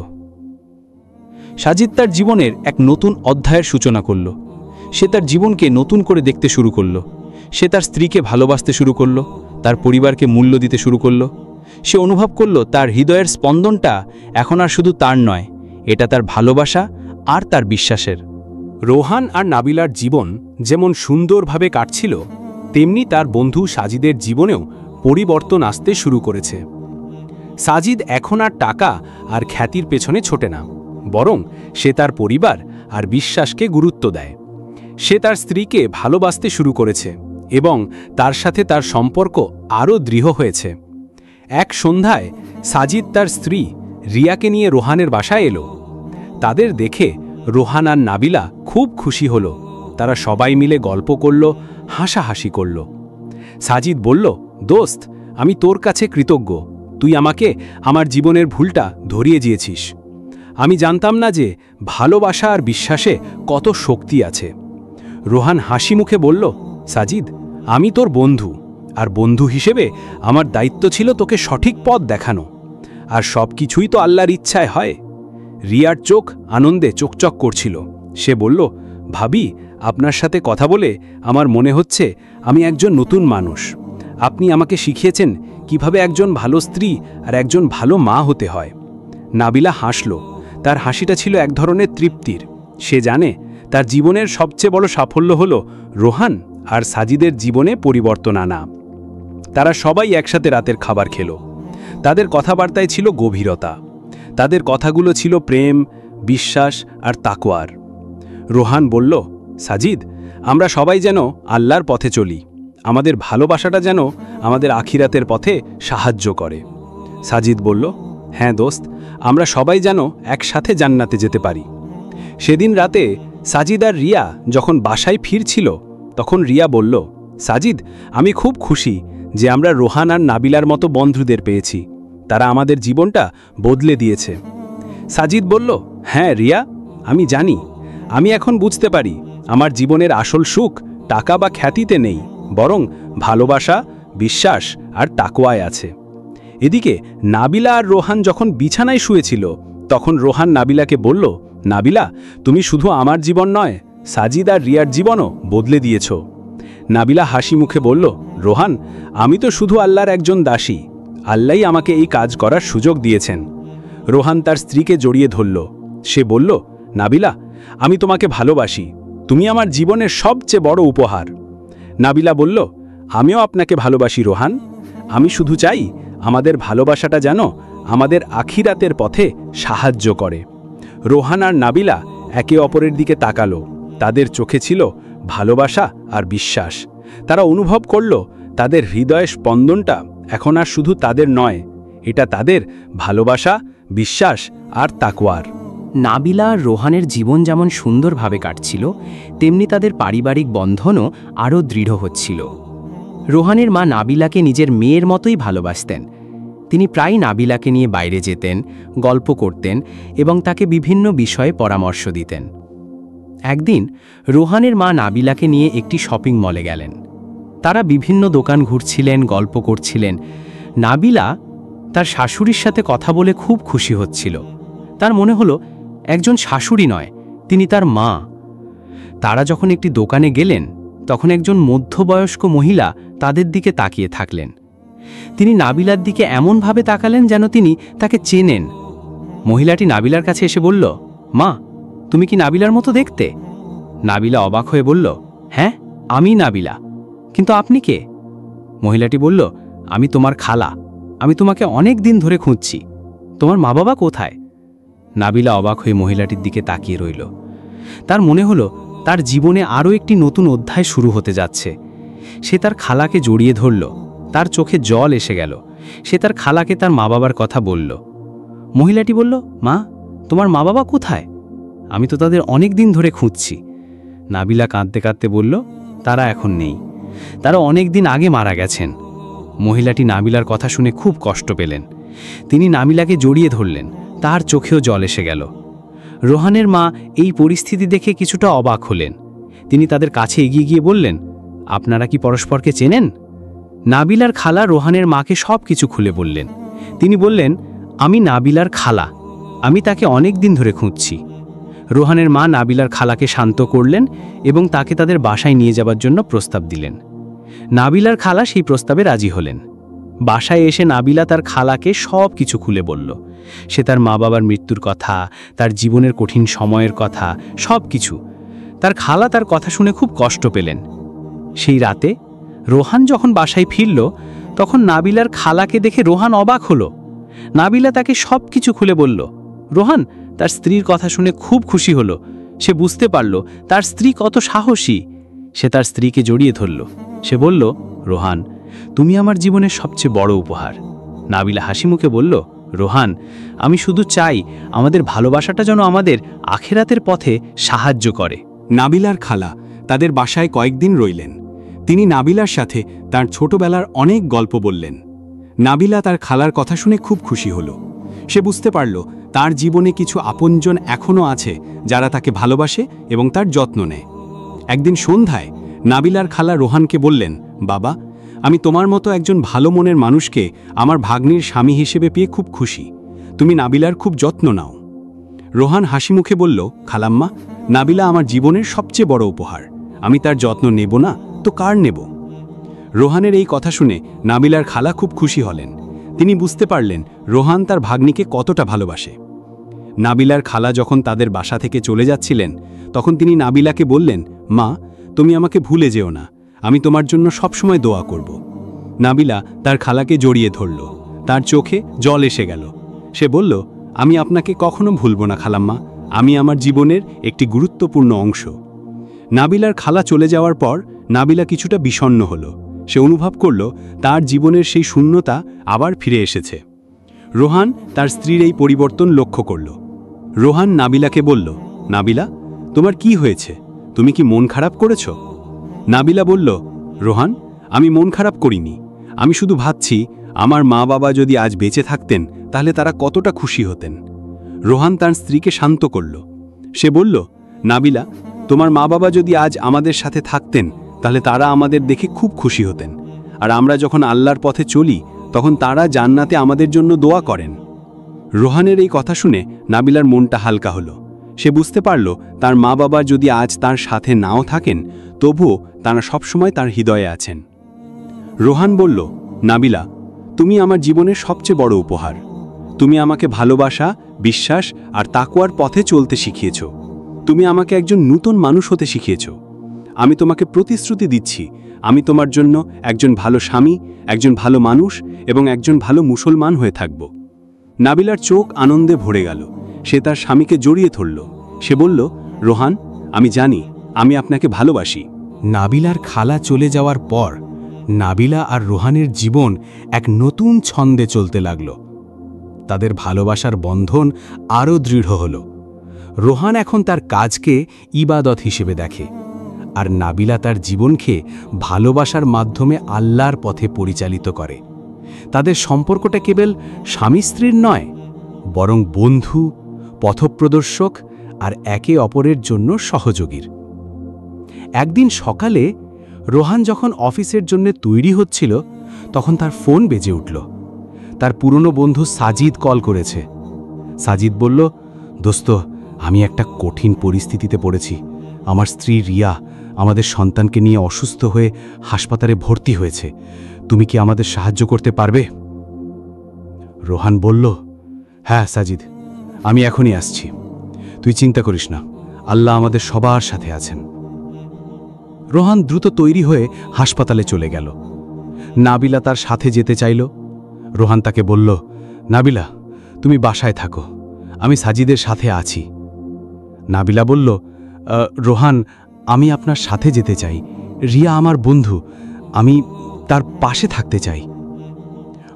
সাজিদ তার জীবনের এক নতুন অধ্যায়ের সূচনা করল। সে তার জীবনকে নতুন করে দেখতে শুরু করল। সে তার স্ত্রীকে ভালোবাসতে শুরু করল, তার পরিবারকে মূল্য দিতে শুরু করল। সে অনুভব করল তার হৃদয়ের স্পন্দনটা এখন আর শুধু তার নয়, এটা তার ভালোবাসা আর তার বিশ্বাসের। রোহান আর নাবিলার জীবন যেমন সুন্দরভাবে কাটছিল, তেমনি তার বন্ধু সাজিদের জীবনেও পরিবর্তন আসতে শুরু করেছে। সাজিদ এখন আর টাকা আর খ্যাতির পেছনে ছোটে না, বরং সে তার পরিবার আর বিশ্বাসকে গুরুত্ব দেয়। সে তার স্ত্রীকে ভালোবাসতে শুরু করেছে এবং তার সাথে তার সম্পর্ক আরও দৃঢ় হয়েছে। এক সন্ধ্যায় সাজিদ তার স্ত্রী রিয়াকে নিয়ে রোহানের বাসায় এলো। তাদের দেখে রোহান আর নাবিলা খুব খুশি হলো। তারা সবাই মিলে গল্প করল, হাসাহাসি করল। সাজিদ বলল, দোস্ত, আমি তোর কাছে কৃতজ্ঞ। তুই আমাকে আমার জীবনের ভুলটা ধরিয়ে দিয়েছিস। আমি জানতাম না যে ভালোবাসা আর বিশ্বাসে কত শক্তি আছে। রোহান হাসি মুখে বলল, সাজিদ, আমি তোর বন্ধু, আর বন্ধু হিসেবে আমার দায়িত্ব ছিল তোকে সঠিক পথ দেখানো। আর সব কিছুই তো আল্লাহর ইচ্ছায় হয়। রিয়ার চোখ আনন্দে চকচক করছিল। সে বলল, ভাবি, আপনার সাথে কথা বলে আমার মনে হচ্ছে আমি একজন নতুন মানুষ। আপনি আমাকে শিখিয়েছেন কিভাবে একজন ভালো স্ত্রী আর একজন ভালো মা হতে হয়। নাবিলা হাসল। তার হাসিটা ছিল এক ধরনের তৃপ্তির। সে জানে তার জীবনের সবচেয়ে বড় সাফল্য হল রোহান আর সাজিদের জীবনে পরিবর্তন আনা। তারা সবাই একসাথে রাতের খাবার খেল। তাদের কথাবার্তায় ছিল গভীরতা। তাদের কথাগুলো ছিল প্রেম, বিশ্বাস আর তাকওয়ার। রোহান বলল, সাজিদ, আমরা সবাই যেন আল্লাহর পথে চলি। আমাদের ভালোবাসাটা যেন আমাদের আখিরাতের পথে সাহায্য করে। সাজিদ বলল, হ্যাঁ দোস্ত, আমরা সবাই যেন একসাথে জান্নাতে যেতে পারি। সেদিন রাতে সাজিদ আর রিয়া যখন বাসায় ফিরছিল তখন রিয়া বলল, সাজিদ, আমি খুব খুশি যে আমরা রোহান আর নাবিলার মতো বন্ধুদের পেয়েছি। তারা আমাদের জীবনটা বদলে দিয়েছে। সাজিদ বলল, হ্যাঁ রিয়া, আমি জানি। আমি এখন বুঝতে পারি আমার জীবনের আসল সুখ টাকা বা খ্যাতিতে নেই, বরং ভালোবাসা, বিশ্বাস আর তাকওয়ায় আছে। এদিকে নাবিলা আর রোহান যখন বিছানায় শুয়েছিল তখন রোহান নাবিলাকে বলল, নাবিলা, তুমি শুধু আমার জীবন নয়, সাজিদ আর রিয়ার জীবনও বদলে দিয়েছ। নাবিলা হাসি মুখে বলল, রোহান, আমি তো শুধু আল্লাহর একজন দাসী। আল্লাহই আমাকে এই কাজ করার সুযোগ দিয়েছেন। রোহান তার স্ত্রীকে জড়িয়ে ধরল। সে বলল, নাবিলা, আমি তোমাকে ভালোবাসি। তুমি আমার জীবনের সবচেয়ে বড় উপহার। নাবিলা বলল, আমিও আপনাকে ভালোবাসি রোহান। আমি শুধু চাই আমাদের ভালোবাসাটা যেন আমাদের আখিরাতের পথে সাহায্য করে। রোহান আর নাবিলা একে অপরের দিকে তাকালো। তাদের চোখে ছিল ভালোবাসা আর বিশ্বাস। তারা অনুভব করল তাদের হৃদয়ের স্পন্দনটা এখন আর শুধু তাদের নয়, এটা তাদের ভালোবাসা, বিশ্বাস আর তাকওয়ার। নাবিলা আর রোহানের জীবন যেমন সুন্দরভাবে কাটছিল, তেমনি তাদের পারিবারিক বন্ধনও আরও দৃঢ় হচ্ছিল। রোহানের মা নাবিলাকে নিজের মেয়ের মতোই ভালোবাসতেন। তিনি প্রায় নাবিলাকে নিয়ে বাইরে যেতেন, গল্প করতেন এবং তাকে বিভিন্ন বিষয়ে পরামর্শ দিতেন। একদিন রোহানের মা নাবিলাকে নিয়ে একটি শপিং মলে গেলেন। তারা বিভিন্ন দোকান ঘুরছিলেন, গল্প করছিলেন। নাবিলা তার শাশুড়ির সাথে কথা বলে খুব খুশি হচ্ছিল। তার মনে হলো একজন শাশুড়ি নয়, তিনি তার মা। তারা যখন একটি দোকানে গেলেন তখন একজন মধ্যবয়স্ক মহিলা তাদের দিকে তাকিয়ে থাকলেন। তিনি নাবিলার দিকে এমনভাবে তাকালেন যেন তিনি তাকে চেনেন। মহিলাটি নাবিলার কাছে এসে বলল, মা, তুমি কি নাবিলার মতো দেখতে? নাবিলা অবাক হয়ে বলল, হ্যাঁ, আমি নাবিলা। কিন্তু আপনি কে? মহিলাটি বলল, আমি তোমার খালা। আমি তোমাকে অনেক দিন ধরে খুঁজছি। তোমার মা বাবা কোথায়? নাবিলা অবাক হয়ে মহিলাটির দিকে তাকিয়ে রইল। তার মনে হলো তার জীবনে আরও একটি নতুন অধ্যায় শুরু হতে যাচ্ছে। সে তার খালাকে জড়িয়ে ধরল। তার চোখে জল এসে গেল। সে তার খালাকে তার মা বাবার কথা বলল। মহিলাটি বলল, মা, তোমার মা বাবা কোথায়? আমি তো তাদের অনেক দিন ধরে খুঁজছি। নাবিলা কাঁদতে কাঁদতে বলল, তারা এখন নেই। তারা অনেক দিন আগে মারা গেছেন। মহিলাটি নাবিলার কথা শুনে খুব কষ্ট পেলেন। তিনি নাবিলাকে জড়িয়ে ধরলেন। তার চোখেও জল এসে গেল। রোহানের মা এই পরিস্থিতি দেখে কিছুটা অবাক হলেন। তিনি তাদের কাছে এগিয়ে গিয়ে বললেন, আপনারা কি পরস্পরকে চেনেন? নাবিলার খালা রোহানের মাকে সব কিছু খুলে বললেন। তিনি বললেন, আমি নাবিলার খালা। আমি তাকে অনেক দিন ধরে খুঁজছি। রোহানের মা নাবিলার খালাকে শান্ত করলেন এবং তাকে তাদের বাসায় নিয়ে যাবার জন্য প্রস্তাব দিলেন। নাবিলার খালা সেই প্রস্তাবে রাজি হলেন। বাসায় এসে নাবিলা তার খালাকে সব কিছু খুলে বলল। সে তার মা বাবার মৃত্যুর কথা, তার জীবনের কঠিন সময়ের কথা, সব কিছু। তার খালা তার কথা শুনে খুব কষ্ট পেলেন। সেই রাতে রোহান যখন বাসায় ফিরল তখন নাবিলার খালাকে দেখে রোহান অবাক হলো। নাবিলা তাকে সব কিছু খুলে বলল। রোহান তার স্ত্রীর কথা শুনে খুব খুশি হলো। সে বুঝতে পারল তার স্ত্রী কত সাহসী। সে তার স্ত্রীকে জড়িয়ে ধরল। সে বলল, রোহান, তুমি আমার জীবনের সবচেয়ে বড় উপহার। নাবিলা হাসি মুখে বলল, রোহান, আমি শুধু চাই আমাদের ভালোবাসাটা যেন আমাদের আখেরাতের পথে সাহায্য করে। নাবিলার খালা তাদের বাসায় কয়েকদিন রইলেন। তিনি নাবিলার সাথে তার ছোটবেলার অনেক গল্প বললেন। নাবিলা তার খালার কথা শুনে খুব খুশি হল। সে বুঝতে পারল তার জীবনে কিছু আপনজন এখনও আছে যারা তাকে ভালোবাসে এবং তার যত্ন নেয়। একদিন সন্ধ্যায় নাবিলার খালা রোহানকে বললেন, বাবা, আমি তোমার মতো একজন ভালো মনের মানুষকে আমার ভাগ্নির স্বামী হিসেবে পেয়ে খুব খুশি। তুমি নাবিলার খুব যত্ন নাও। রোহান হাসি মুখে বলল, খালাম্মা, নাবিলা আমার জীবনের সবচেয়ে বড় উপহার। আমি তার যত্ন নেব না তো কার নেব? রোহানের এই কথা শুনে নাবিলার খালা খুব খুশি হলেন। তিনি বুঝতে পারলেন রোহান তার ভাগ্নিকে কতটা ভালোবাসে। নাবিলার খালা যখন তাদের বাসা থেকে চলে যাচ্ছিলেন তখন তিনি নাবিলাকে বললেন, মা, তুমি আমাকে ভুলে যেও না। আমি তোমার জন্য সবসময় দোয়া করব। নাবিলা তার খালাকে জড়িয়ে ধরল। তার চোখে জল এসে গেল। সে বলল, আমি আপনাকে কখনো ভুলব না খালাম্মা। আমি আমার জীবনের একটি গুরুত্বপূর্ণ অংশ। নাবিলার খালা চলে যাওয়ার পর নাবিলা কিছুটা বিষণ্ণ হল। সে অনুভব করল তার জীবনের সেই শূন্যতা আবার ফিরে এসেছে। রোহান তার স্ত্রীর এই পরিবর্তন লক্ষ্য করল। রোহান নাবিলাকে বলল, নাবিলা, তোমার কি হয়েছে? তুমি কি মন খারাপ করেছ? নাবিলা বলল, রোহান, আমি মন খারাপ করিনি। আমি শুধু ভাবছি আমার মা বাবা যদি আজ বেঁচে থাকতেন তাহলে তারা কতটা খুশি হতেন। রোহান তার স্ত্রীকে শান্ত করল। সে বলল, নাবিলা, তোমার মা বাবা যদি আজ আমাদের সাথে থাকতেন তাহলে তারা আমাদের দেখে খুব খুশি হতেন। আর আমরা যখন আল্লাহর পথে চলি তখন তারা জান্নাতে আমাদের জন্য দোয়া করেন। রোহানের এই কথা শুনে নাবিলার মনটা হালকা হলো। সে বুঝতে পারল তার মা বাবা যদি আজ তার সাথে নাও থাকেন তবুও তারা সবসময় তার হৃদয়ে আছেন। রোহান বলল, নাবিলা, তুমি আমার জীবনের সবচেয়ে বড় উপহার। তুমি আমাকে ভালোবাসা, বিশ্বাস আর তাকওয়ার পথে চলতে শিখিয়েছ। তুমি আমাকে একজন নতুন মানুষ হতে শিখিয়েছ। আমি তোমাকে প্রতিশ্রুতি দিচ্ছি, আমি তোমার জন্য একজন ভালো স্বামী, একজন ভালো মানুষ এবং একজন ভালো মুসলমান হয়ে থাকব। নাবিলার চোখ আনন্দে ভরে গেল। সে তার স্বামীকে জড়িয়ে ধরল। সে বলল, রোহান, আমি জানি আমি আপনাকে ভালোবাসি। নাবিলার খালা চলে যাওয়ার পর নাবিলা আর রোহানের জীবন এক নতুন ছন্দে চলতে লাগল। তাদের ভালোবাসার বন্ধন আরও দৃঢ় হল। রোহান এখন তার কাজকে ইবাদত হিসেবে দেখে, আর নাবিলা তার জীবনকে ভালোবাসার মাধ্যমে আল্লাহর পথে পরিচালিত করে। তাদের সম্পর্কটা কেবল স্বামী স্ত্রীর নয়, বরং বন্ধু, পথপ্রদর্শক আর একে অপরের জন্য সহযোগীর। একদিন সকালে রোহান যখন অফিসের জন্য তৈরি হচ্ছিল তখন তার ফোন বেজে উঠল। তার পুরনো বন্ধু সাজিদ কল করেছে। সাজিদ বলল, দোস্ত, আমি একটা কঠিন পরিস্থিতিতে পড়েছি। আমার স্ত্রী রিয়া আমাদের সন্তানকে নিয়ে অসুস্থ হয়ে হাসপাতালে ভর্তি হয়েছে। তুমি কি আমাদের সাহায্য করতে পারবে? রোহান বলল, হ্যাঁ সাজিদ, আমি এখনই আসছি। তুই চিন্তা করিস না, আল্লাহ আমাদের সবার সাথে আছেন। রোহান দ্রুত তৈরি হয়ে হাসপাতালে চলে গেল। নাবিলা তার সাথে যেতে চাইল। রোহান তাকে বলল, নাবিলা, তুমি বাসায় থাকো, আমি সাজিদের সাথে আছি। নাবিলা বলল, রোহান, আমি আপনার সাথে যেতে চাই। রিয়া আমার বন্ধু, আমি তার পাশে থাকতে চাই।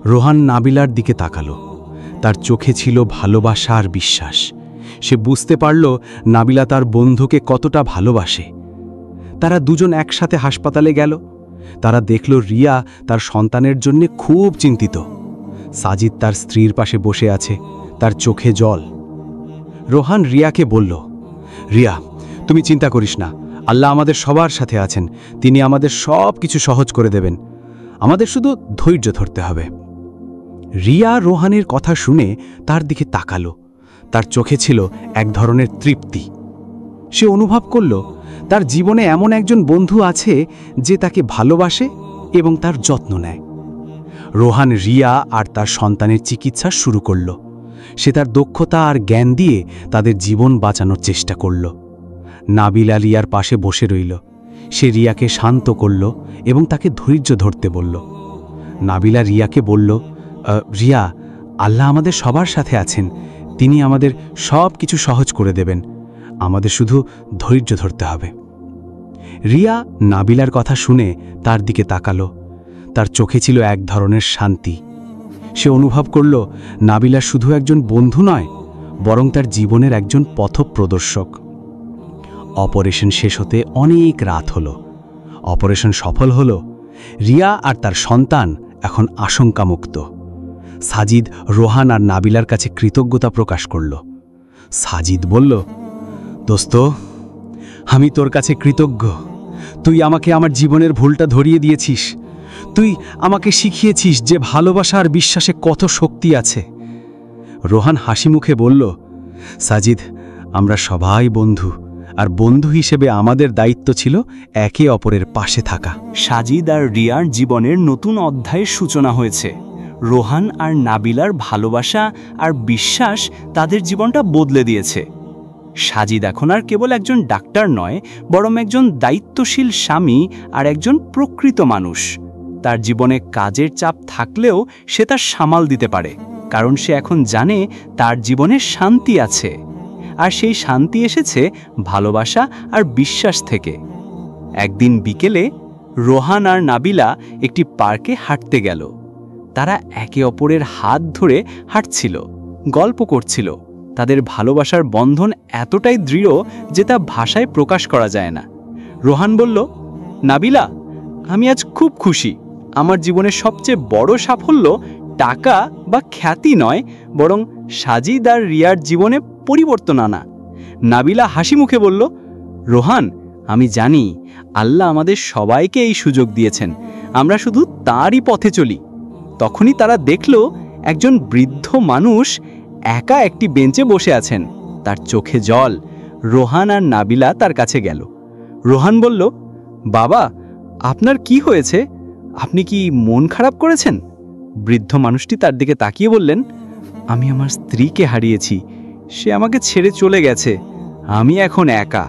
রোহান নাবিলার দিকে তাকালো। তার চোখে ছিল ভালোবাসা আর বিশ্বাস। সে বুঝতে পারল নাবিলা তার বন্ধুকে কতটা ভালোবাসে। তারা দুজন একসাথে হাসপাতালে গেল। তারা দেখল রিয়া তার সন্তানের জন্য খুব চিন্তিত। সাজিদ তার স্ত্রীর পাশে বসে আছে, তার চোখে জল। রোহান রিয়াকে বলল, রিয়া, তুমি চিন্তা করিস না, আল্লাহ আমাদের সবার সাথে আছেন। তিনি আমাদের সব কিছু সহজ করে দেবেন। আমাদের শুধু ধৈর্য ধরতে হবে। রিয়া রোহানের কথা শুনে তার দিকে তাকালো। তার চোখে ছিল এক ধরনের তৃপ্তি। সে অনুভব করল তার জীবনে এমন একজন বন্ধু আছে যে তাকে ভালোবাসে এবং তার যত্ন নেয়। রোহান রিয়া আর তার সন্তানের চিকিৎসা শুরু করল। সে তার দক্ষতা আর জ্ঞান দিয়ে তাদের জীবন বাঁচানোর চেষ্টা করল। নাবিলা রিয়ার পাশে বসে রইল। সে রিয়াকে শান্ত করল এবং তাকে ধৈর্য ধরতে বলল। নাবিলা রিয়াকে বলল, রিয়া, আল্লাহ আমাদের সবার সাথে আছেন। তিনি আমাদের সব কিছু সহজ করে দেবেন। আমাদের শুধু ধৈর্য ধরতে হবে। রিয়া নাবিলার কথা শুনে তার দিকে তাকালো। তার চোখে ছিল এক ধরনের শান্তি। সে অনুভব করল নাবিলা শুধু একজন বন্ধু নয়, বরং তার জীবনের একজন পথপ্রদর্শক। অপারেশন শেষ হতে অনেক রাত হলো। অপারেশন সফল হলো। রিয়া আর তার সন্তান এখন আশঙ্কামুক্ত। সাজিদ রোহান আর নাবিলার কাছে কৃতজ্ঞতা প্রকাশ করল। সাজিদ বলল, দোস্ত, আমি তোর কাছে কৃতজ্ঞ। তুই আমাকে আমার জীবনের ভুলটা ধরিয়ে দিয়েছিস। তুই আমাকে শিখিয়েছিস যে ভালোবাসা আর বিশ্বাসে কত শক্তি আছে। রোহান হাসি মুখে বলল, সাজিদ, আমরা সবাই বন্ধু, আর বন্ধু হিসেবে আমাদের দায়িত্ব ছিল একে অপরের পাশে থাকা। সাজিদ আর রিয়ার জীবনের নতুন অধ্যায়ের সূচনা হয়েছে। রোহান আর নাবিলার ভালোবাসা আর বিশ্বাস তাদের জীবনটা বদলে দিয়েছে। সাজিদ এখন আর কেবল একজন ডাক্তার নয়, বরং একজন দায়িত্বশীল স্বামী আর একজন প্রকৃত মানুষ। তার জীবনে কাজের চাপ থাকলেও সে তা সামাল দিতে পারে, কারণ সে এখন জানে তার জীবনে শান্তি আছে। আর সেই শান্তি এসেছে ভালোবাসা আর বিশ্বাস থেকে। একদিন বিকেলে রোহান আর নাবিলা একটি পার্কে হাঁটতে গেল। তারা একে অপরের হাত ধরে হাঁটছিল, গল্প করছিল। তাদের ভালোবাসার বন্ধন এতটাই দৃঢ় যে তা ভাষায় প্রকাশ করা যায় না। রোহান বলল, নাবিলা, আমি আজ খুব খুশি। আমার জীবনের সবচেয়ে বড় সাফল্য টাকা বা খ্যাতি নয়, বরং সাজিদ আর রিয়ার জীবনে পরিবর্তন আনা। নাবিলা হাসি মুখে বলল, রোহান, আমি জানি আল্লাহ আমাদের সবাইকে এই সুযোগ দিয়েছেন, আমরা শুধু তারই পথে চলি। তখনই তারা দেখল একজন বৃদ্ধ মানুষ একা একটি বেঞ্চে বসে আছেন, তার চোখে জল। রোহান আর নাবিলা তার কাছে গেল। রোহান বলল, বাবা, আপনার কি হয়েছে? আপনি কি মন খারাপ করেছেন? বৃদ্ধ মানুষটি তার দিকে তাকিয়ে বললেন, আমি আমার স্ত্রীকে হারিয়েছি, সে আমাকে ছেড়ে চলে গেছে, আমি এখন একা।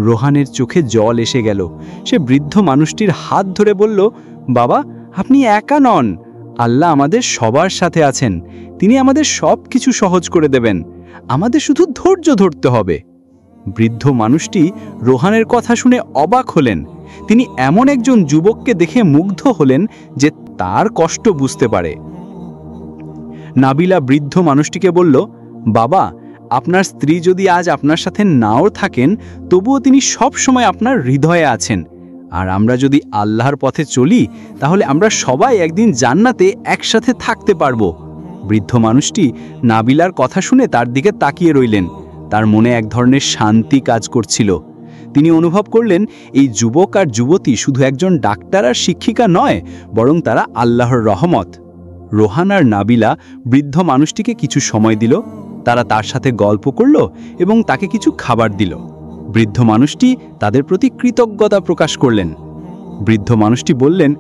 রোহানের চোখে জল এসে গেল। সে বৃদ্ধ মানুষটির হাত ধরে বলল, বাবা, আপনি একা নন, আল্লাহ আমাদের সবার সাথে আছেন, তিনি আমাদের সব কিছু সহজ করে দেবেন, আমাদের শুধু ধৈর্য ধরতে হবে। বৃদ্ধ মানুষটি রোহানের কথা শুনে অবাক হলেন। তিনি এমন একজন যুবককে দেখে মুগ্ধ হলেন যে তার কষ্ট বুঝতে পারে। নাবিলা বৃদ্ধ মানুষটিকে বলল, বাবা, আপনার স্ত্রী যদি আজ আপনার সাথে নাও থাকেন, তবুও তিনি সব সময় আপনার হৃদয়ে আছেন। আর আমরা যদি আল্লাহর পথে চলি, তাহলে আমরা সবাই একদিন জান্নাতে একসাথে থাকতে পারব। বৃদ্ধ মানুষটি নাবিলার কথা শুনে তার দিকে তাকিয়ে রইলেন। তার মনে এক ধরনের শান্তি কাজ করছিল। তিনি অনুভব করলেন এই যুবক আর যুবতী শুধু একজন ডাক্তার আর শিক্ষিকা নয়, বরং তারা আল্লাহর রহমত। রোহান আর নাবিলা বৃদ্ধ মানুষটিকে কিছু সময় দিল। তারা তার সাথে গল্প করল এবং তাকে কিছু খাবার দিল। বৃদ্ধ মানুষটি তাদের প্রতি কৃতজ্ঞতা প্রকাশ করলেন। বৃদ্ধ মানুষটি বললেন,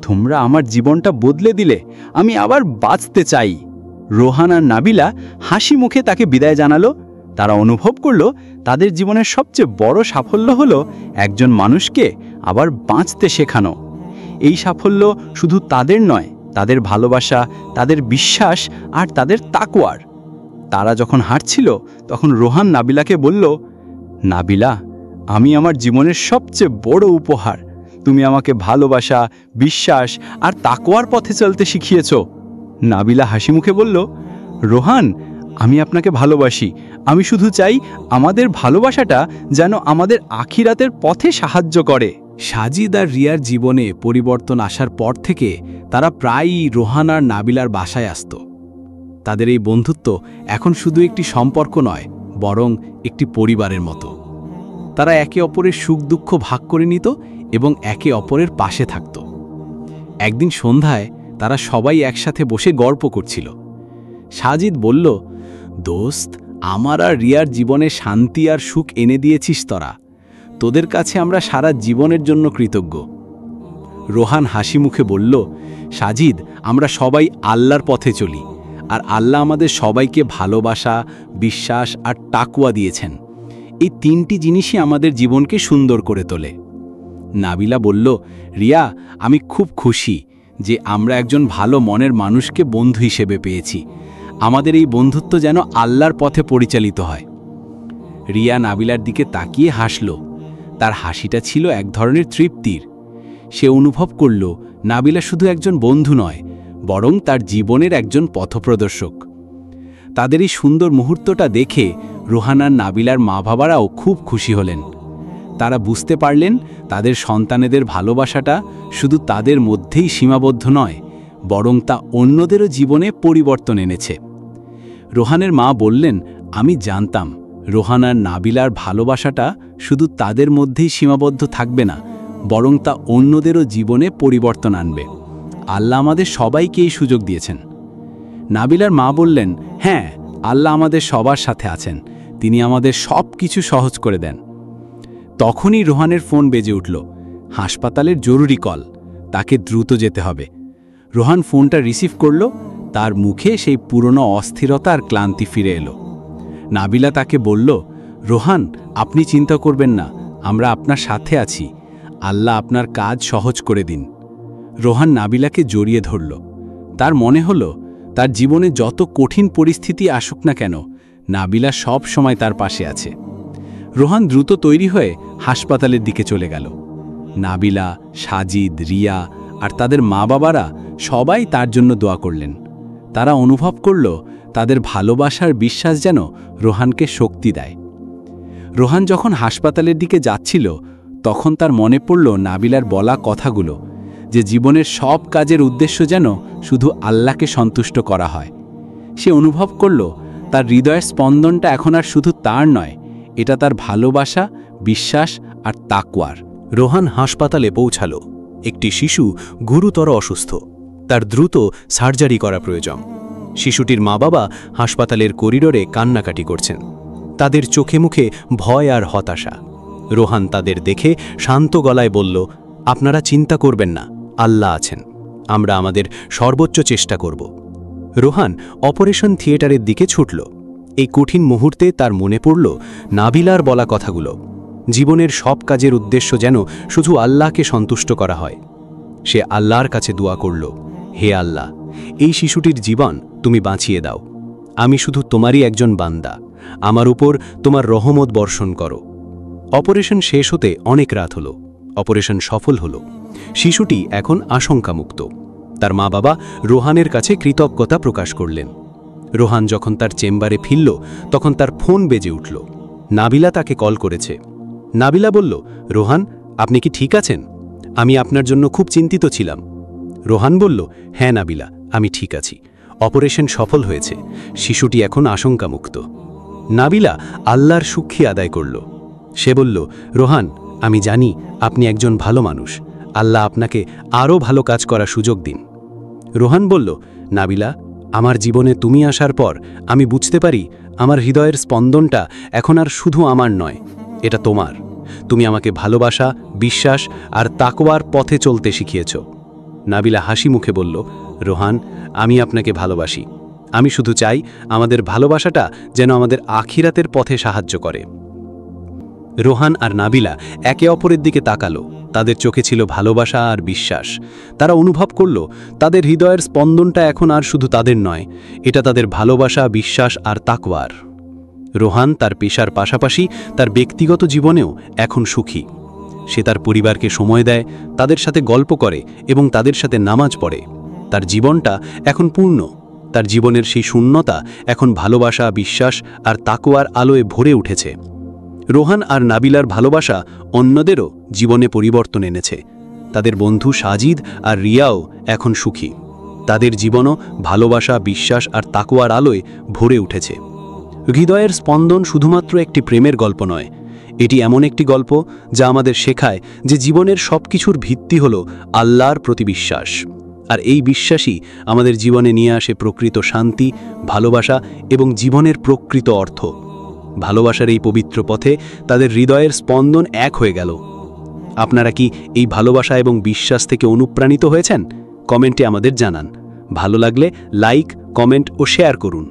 তোমরা আমার জীবনটা বদলে দিলে, আমি আবার বাঁচতে চাই। রোহান আর নাবিলা হাসি মুখে তাকে বিদায় জানালো। তারা অনুভব করল তাদের জীবনের সবচেয়ে বড় সাফল্য হলো একজন মানুষকে আবার বাঁচতে শেখানো। এই সাফল্য শুধু তাদের নয়, তাদের ভালোবাসা, তাদের বিশ্বাস আর তাদের তাকওয়ার। তারা যখন হাঁটছিল, তখন রোহান নাবিলাকে বলল, নাবিলা, আমি আমার জীবনের সবচেয়ে বড় উপহার। তুমি আমাকে ভালোবাসা, বিশ্বাস আর তাকওয়ার পথে চলতে শিখিয়েছ। নাবিলা হাসি মুখে বলল, রোহান, আমি আপনাকে ভালোবাসি। আমি শুধু চাই আমাদের ভালোবাসাটা যেন আমাদের আখিরাতের পথে সাহায্য করে। সাজিদ আর রিয়ার জীবনে পরিবর্তন আসার পর থেকে তারা প্রায়ই রোহান আর নাবিলার বাসায় আসত। তাদের এই বন্ধুত্ব এখন শুধু একটি সম্পর্ক নয়, বরং একটি পরিবারের মতো। তারা একে অপরের সুখ দুঃখ ভাগ করে নিত এবং একে অপরের পাশে থাকত। একদিন সন্ধ্যায় তারা সবাই একসাথে বসে গল্প করছিল। সাজিদ বলল, দোস্ত, আমার আর রিয়ার জীবনে শান্তি আর সুখ এনে দিয়েছিস তোরা। তোদের কাছে আমরা সারা জীবনের জন্য কৃতজ্ঞ। রোহান হাসি মুখে বলল, সাজিদ, আমরা সবাই আল্লাহর পথে চলি, আর আল্লাহ আমাদের সবাইকে ভালোবাসা, বিশ্বাস আর তাকওয়া দিয়েছেন। এই তিনটি জিনিসই আমাদের জীবনকে সুন্দর করে তোলে। নাবিলা বলল, রিয়া, আমি খুব খুশি যে আমরা একজন ভালো মনের মানুষকে বন্ধু হিসেবে পেয়েছি। আমাদের এই বন্ধুত্ব যেন আল্লাহর পথে পরিচালিত হয়। রিয়া নাবিলার দিকে তাকিয়ে হাসল। তার হাসিটা ছিল এক ধরনের তৃপ্তির। সে অনুভব করল নাবিলা শুধু একজন বন্ধু নয়, বরং তার জীবনের একজন পথপ্রদর্শক। তাদের এই সুন্দর মুহূর্তটা দেখে রোহান আর নাবিলার মা বাবারাও খুব খুশি হলেন। তারা বুঝতে পারলেন তাদের সন্তানেদের ভালোবাসাটা শুধু তাদের মধ্যেই সীমাবদ্ধ নয়, বরং তা অন্যদেরও জীবনে পরিবর্তন এনেছে। রোহানের মা বললেন, আমি জানতাম রোহান আর নাবিলার ভালোবাসাটা শুধু তাদের মধ্যেই সীমাবদ্ধ থাকবে না, বরং তা অন্যদেরও জীবনে পরিবর্তন আনবে। আল্লাহ আমাদের সবাইকে এই সুযোগ দিয়েছেন। নাবিলার মা বললেন, হ্যাঁ, আল্লাহ আমাদের সবার সাথে আছেন, তিনি আমাদের সব কিছু সহজ করে দেন। তখনই রোহানের ফোন বেজে উঠল। হাসপাতালের জরুরি কল, তাকে দ্রুত যেতে হবে। রোহান ফোনটা রিসিভ করল। তার মুখে সেই পুরনো অস্থিরতা আর ক্লান্তি ফিরে এলো। নাবিলা তাকে বলল, রোহান, আপনি চিন্তা করবেন না, আমরা আপনার সাথে আছি, আল্লাহ আপনার কাজ সহজ করে দিন। রোহান নাবিলাকে জড়িয়ে ধরল। তার মনে হলো তার জীবনে যত কঠিন পরিস্থিতি আসুক না কেন, নাবিলা সব সময় তার পাশে আছে। রোহান দ্রুত তৈরি হয়ে হাসপাতালের দিকে চলে গেল। নাবিলা, সাজিদ, রিয়া আর তাদের মা বাবারা সবাই তার জন্য দোয়া করলেন। তারা অনুভব করল তাদের ভালোবাসার বিশ্বাস যেন রোহানকে শক্তি দেয়। রোহান যখন হাসপাতালের দিকে যাচ্ছিল তখন তার মনে পড়ল নাবিলার বলা কথাগুলো, যে জীবনের সব কাজের উদ্দেশ্য যেন শুধু আল্লাহকে সন্তুষ্ট করা হয়। সে অনুভব করল তার হৃদয়ের স্পন্দনটা এখন আর শুধু তার নয়, এটা তার ভালোবাসা, বিশ্বাস আর তাকওয়ার। রোহান হাসপাতালে পৌঁছাল। একটি শিশু গুরুতর অসুস্থ, তার দ্রুত সার্জারি করা প্রয়োজন। শিশুটির মা বাবা হাসপাতালের করিডোরে কান্নাকাটি করছেন, তাদের চোখে মুখে ভয় আর হতাশা। রোহান তাদের দেখে শান্ত গলায় বলল, আপনারা চিন্তা করবেন না, আল্লাহ আছেন, আমরা আমাদের সর্বোচ্চ চেষ্টা করব। রোহান অপারেশন থিয়েটারের দিকে ছুটল। এই কঠিন মুহূর্তে তার মনে পড়ল নাবিলার বলা কথাগুলো, জীবনের সব কাজের উদ্দেশ্য যেন শুধু আল্লাহকে সন্তুষ্ট করা হয়। সে আল্লাহর কাছে দোয়া করল, হে আল্লাহ, এই শিশুটির জীবন তুমি বাঁচিয়ে দাও, আমি শুধু তোমারই একজন বান্দা, আমার উপর তোমার রহমত বর্ষণ করো। অপারেশন শেষ হতে অনেক রাত হলো। অপারেশন সফল হলো। শিশুটি এখন আশঙ্কামুক্ত। তার মা বাবা রোহানের কাছে কৃতজ্ঞতা প্রকাশ করলেন। রোহান যখন তার চেম্বারে ফিরল তখন তার ফোন বেজে উঠল। নাবিলা তাকে কল করেছে। নাবিলা বলল, রোহান, আপনি কি ঠিক আছেন? আমি আপনার জন্য খুব চিন্তিত ছিলাম। রোহান বলল, হ্যাঁ নাবিলা, আমি ঠিক আছি, অপারেশন সফল হয়েছে, শিশুটি এখন আশঙ্কামুক্ত। নাবিলা আল্লাহর শুকরিয়া আদায় করল। সে বলল, রোহান, আমি জানি আপনি একজন ভালো মানুষ, আল্লাহ আপনাকে আরও ভালো কাজ করার সুযোগ দিন। রোহান বলল, নাবিলা, আমার জীবনে তুমি আসার পর আমি বুঝতে পারি আমার হৃদয়ের স্পন্দনটা এখন আর শুধু আমার নয়, এটা তোমার। তুমি আমাকে ভালোবাসা, বিশ্বাস আর তাকওয়ার পথে চলতে শিখিয়েছ। নাবিলা হাসি মুখে বলল, রোহান, আমি আপনাকে ভালোবাসি, আমি শুধু চাই আমাদের ভালোবাসাটা যেন আমাদের আখিরাতের পথে সাহায্য করে। রোহান আর নাবিলা একে অপরের দিকে তাকালো। তাদের চোখে ছিল ভালোবাসা আর বিশ্বাস। তারা অনুভব করল তাদের হৃদয়ের স্পন্দনটা এখন আর শুধু তাদের নয়, এটা তাদের ভালোবাসা, বিশ্বাস আর তাকওয়ার। রোহান তার পেশার পাশাপাশি তার ব্যক্তিগত জীবনেও এখন সুখী। সে তার পরিবারকে সময় দেয়, তাদের সাথে গল্প করে এবং তাদের সাথে নামাজ পড়ে। তার জীবনটা এখন পূর্ণ। তার জীবনের সেই শূন্যতা এখন ভালোবাসা, বিশ্বাস আর তাকওয়ার আলোয় ভরে উঠেছে। রোহান আর নাবিলার ভালোবাসা অন্যদেরও জীবনে পরিবর্তন এনেছে। তাদের বন্ধু সাজিদ আর রিয়াও এখন সুখী। তাদের জীবনও ভালোবাসা, বিশ্বাস আর তাকওয়ার আলোয় ভরে উঠেছে। হৃদয়ের স্পন্দন শুধুমাত্র একটি প্রেমের গল্প নয়, এটি এমন একটি গল্প যা আমাদের শেখায় যে জীবনের সবকিছুর ভিত্তি হল আল্লাহর প্রতি বিশ্বাস। আর এই বিশ্বাসই আমাদের জীবনে নিয়ে আসে প্রকৃত শান্তি, ভালোবাসা এবং জীবনের প্রকৃত অর্থ। ভালোবাসার এই পবিত্র পথে তাদের হৃদয়ের স্পন্দন এক হয়ে গেল। আপনারা কি এই ভালোবাসা এবং বিশ্বাস থেকে অনুপ্রাণিত হয়েছেন? কমেন্টে আমাদের জানান। ভালো লাগলে লাইক, কমেন্ট ও শেয়ার করুন।